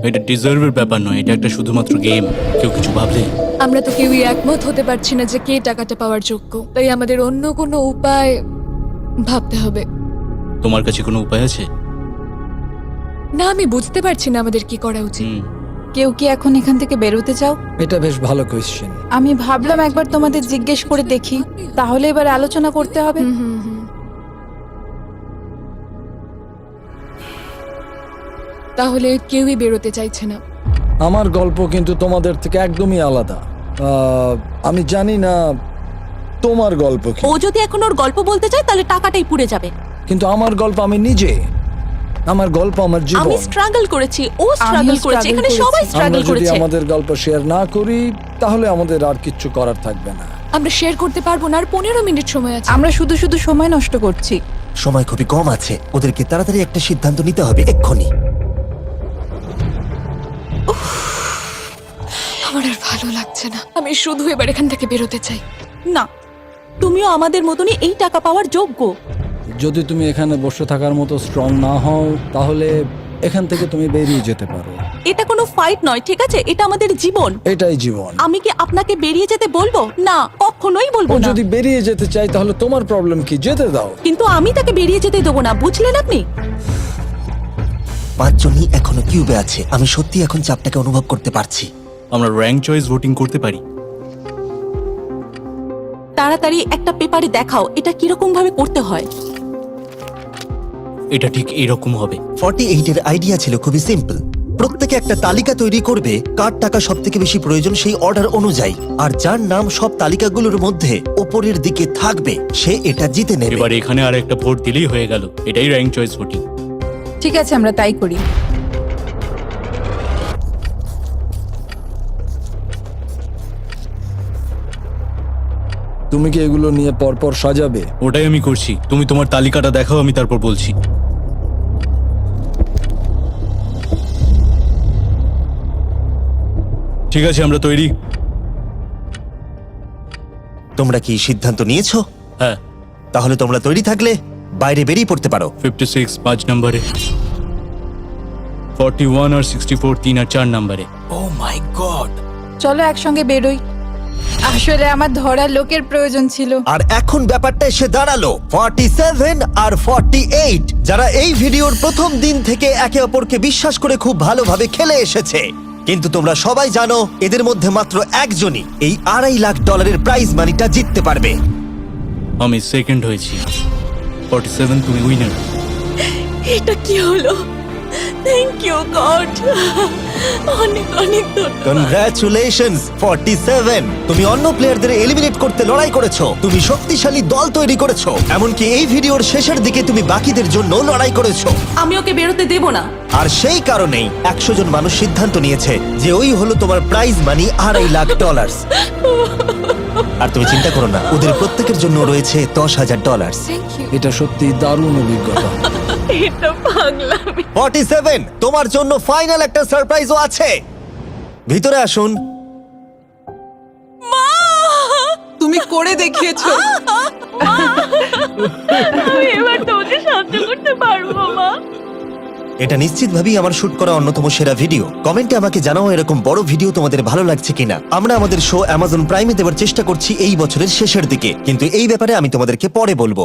এটা ডিজার্ভের ব্যাপার নয়, এটা একটা শুধুমাত্র গেম। কেউ কিছু ভাবলে? আমরা তো কেউই একমত হতে পারছি না যে কে টাকাটা পাওয়ার যোগ্য, তাই আমাদের অন্য কোনো উপায় ভাবতে হবে। তোমার কাছে কোনো উপায় আছে? না, আমি বুঝতে পারছি না আমাদের কি করা উচিত। কেউ কি এখন এখান থেকে বেরোতে চাও? এটা বেশ ভালো কোয়েশ্চেন। আমি ভাবলাম একবার তোমাদের জিজ্ঞেস করে দেখি, তাহলে এবার আলোচনা করতে হবে। তাহলে কেউই বেরোতে চাইছে না। আমার গল্প কিন্তু তোমাদের থেকে একদমই আলাদা। আমি জানি না তোমার গল্প কি। ও যদি এখন ওর গল্প বলতে চায় তাহলে টাকাটাই পুড়ে যাবে। কিন্তু আমার গল্প আমি নিজে, আমার গল্প আমার আমি জীবন। স্ট্রাগল করেছি, ও স্ট্রাগল করেছে, এখানে সবাই আমরা স্ট্রাগল যদি করেছে। আমাদের গল্প শেয়ার না করি তাহলে আমাদের আর কিচ্ছু করার থাকবে না। আমরা শেয়ার করতে পারবো না, আর 15 মিনিট সময় আছে। আমরা শুধু শুধু সময় নষ্ট করছি। সময় খুবই কম আছে, ওদেরকে তাড়াতাড়ি একটা সিদ্ধান্ত নিতে হবে এক্ষুনি। আমার আর ভালো লাগছে না, আমি শুধু এবার এখান থেকে বেরোতে চাই। না, তুমিও আমাদের মতনই এই টাকা পাওয়ার যোগ্য। যদি তুমি এখানে বসে থাকার মতো স্ট্রং না হও তাহলে এখান থেকে তুমি বেরিয়ে যেতে পারো। এটা কোনো ফাইট নয়, ঠিক আছে? এটা আমাদের জীবন। এটাই জীবন। আমি কি আপনাকে বেরিয়ে যেতে বলবো? না, কখনোই বলবো ও না। যদি বেরিয়ে যেতে চাই তাহলে তোমার প্রবলেম কি? যেতে দাও। কিন্তু আমি তাকে বেরিয়ে যেতে দেবো না, বুঝলেন আপনি? 5 জনই এখনো কিউবে আছে। আমি সত্যি এখন চাপটাকে অনুভব করতে পারছি। আমরা র্যাঙ্ক চয়েস ভোটিং করতে পারি। তাড়াতাড়ি একটা পেপারে দেখাও এটা কিরকম ভাবে করতে হয়। এটা ঠিক এরকম হবে। 48 এর আইডিয়া ছিল খুবই সিম্পল। প্রত্যেকে একটা তালিকা তৈরি করবে কার টাকা সব থেকে বেশি প্রয়োজন সেই অর্ডার অনুযায়ী, আর যার নাম সব তালিকাগুলোর মধ্যে উপরের দিকে থাকবে সে এটা জিতে নেবে। এবার এখানে আর একটা ভোট দিলেই হয়ে গেল। এটাই র্যাঙ্ক চয়েস ভোটিং। ঠিক আছে, আমরা তাই করি। তুমি কি এগুলো নিয়ে পরপর সাজাবে? ওটাই আমি করছি। তুমি তোমার তালিকাটা দেখাও, আমি তারপর বলছি। ঠিক আছে, আমরা তৈরি। তোমরা কি সিদ্ধান্ত নিয়েছো? হ্যাঁ। তাহলে তোমরা তৈরি থাকলে বাইরে বেরিয়ে পড়তে পারো। 56 5 নম্বরে, 41 আর 64 3 আর 4 নম্বরে। ও মাই গড! চলো একসঙ্গে বেরোই। আসলে আমার ধরার লোকের প্রয়োজন ছিল। আর এখন ব্যাপারটা এসে দাঁড়ালো 47 আর 48, যারা এই ভিডিওর প্রথম দিন থেকে একে অপরকে বিশ্বাস করে খুব ভালোভাবে খেলে এসেছে। কিন্তু তোমরা সবাই জানো এদের মধ্যে মাত্র একজনই এই $2.5 লাখ প্রাইজ মানিটা জিততে পারবে। আমি সেকেন্ড হয়েছি। 47 তুমি উইনার। এটা কি হলো? থ্যাংক ইউ গড, অনেক অনেক ধন্যবাদ। কনগ্রাচুলেশনস 47। তুমি অন্য প্লেয়ারদের এলিমিনেট করতে লড়াই করেছো, তুমি শক্তিশালী দল তৈরি করেছো, এমনকি এই ভিডিওর শেষের দিকে তুমি বাকিদের জন্য লড়াই করেছো। আমি ওকে বেরোতে দেব না। আর সেই কারণেই 100 জন মানুষ সিদ্ধান্ত নিয়েছে যে ওই হলো তোমার প্রাইজ মানি $2.5 লাখ। আর তুমি চিন্তা করো না, ওদের প্রত্যেকের জন্য রয়েছে $10,000। Thank you. এটা সত্যি দারুণ অভিজ্ঞতা। এটা পাগলামি। 47, তোমার জন্য ফাইনাল একটা সারপ্রাইজও আছে। ভিতরে আসুন। তুমি করে দেখিয়েছো। আমি এবার তোমাকে সাহায্য করতে পারবো মা। এটা নিশ্চিতভাবেই আমার শুট করা অন্যতম সেরা ভিডিও। কমেন্টে আমাকে জানাও এরকম বড় ভিডিও তোমাদের ভালো লাগছে কিনা। আমরা আমাদের শো অ্যামাজন প্রাইমে দেওয়ার চেষ্টা করছি এই বছরের শেষের দিকে, কিন্তু এই ব্যাপারে আমি তোমাদেরকে পরে বলবো।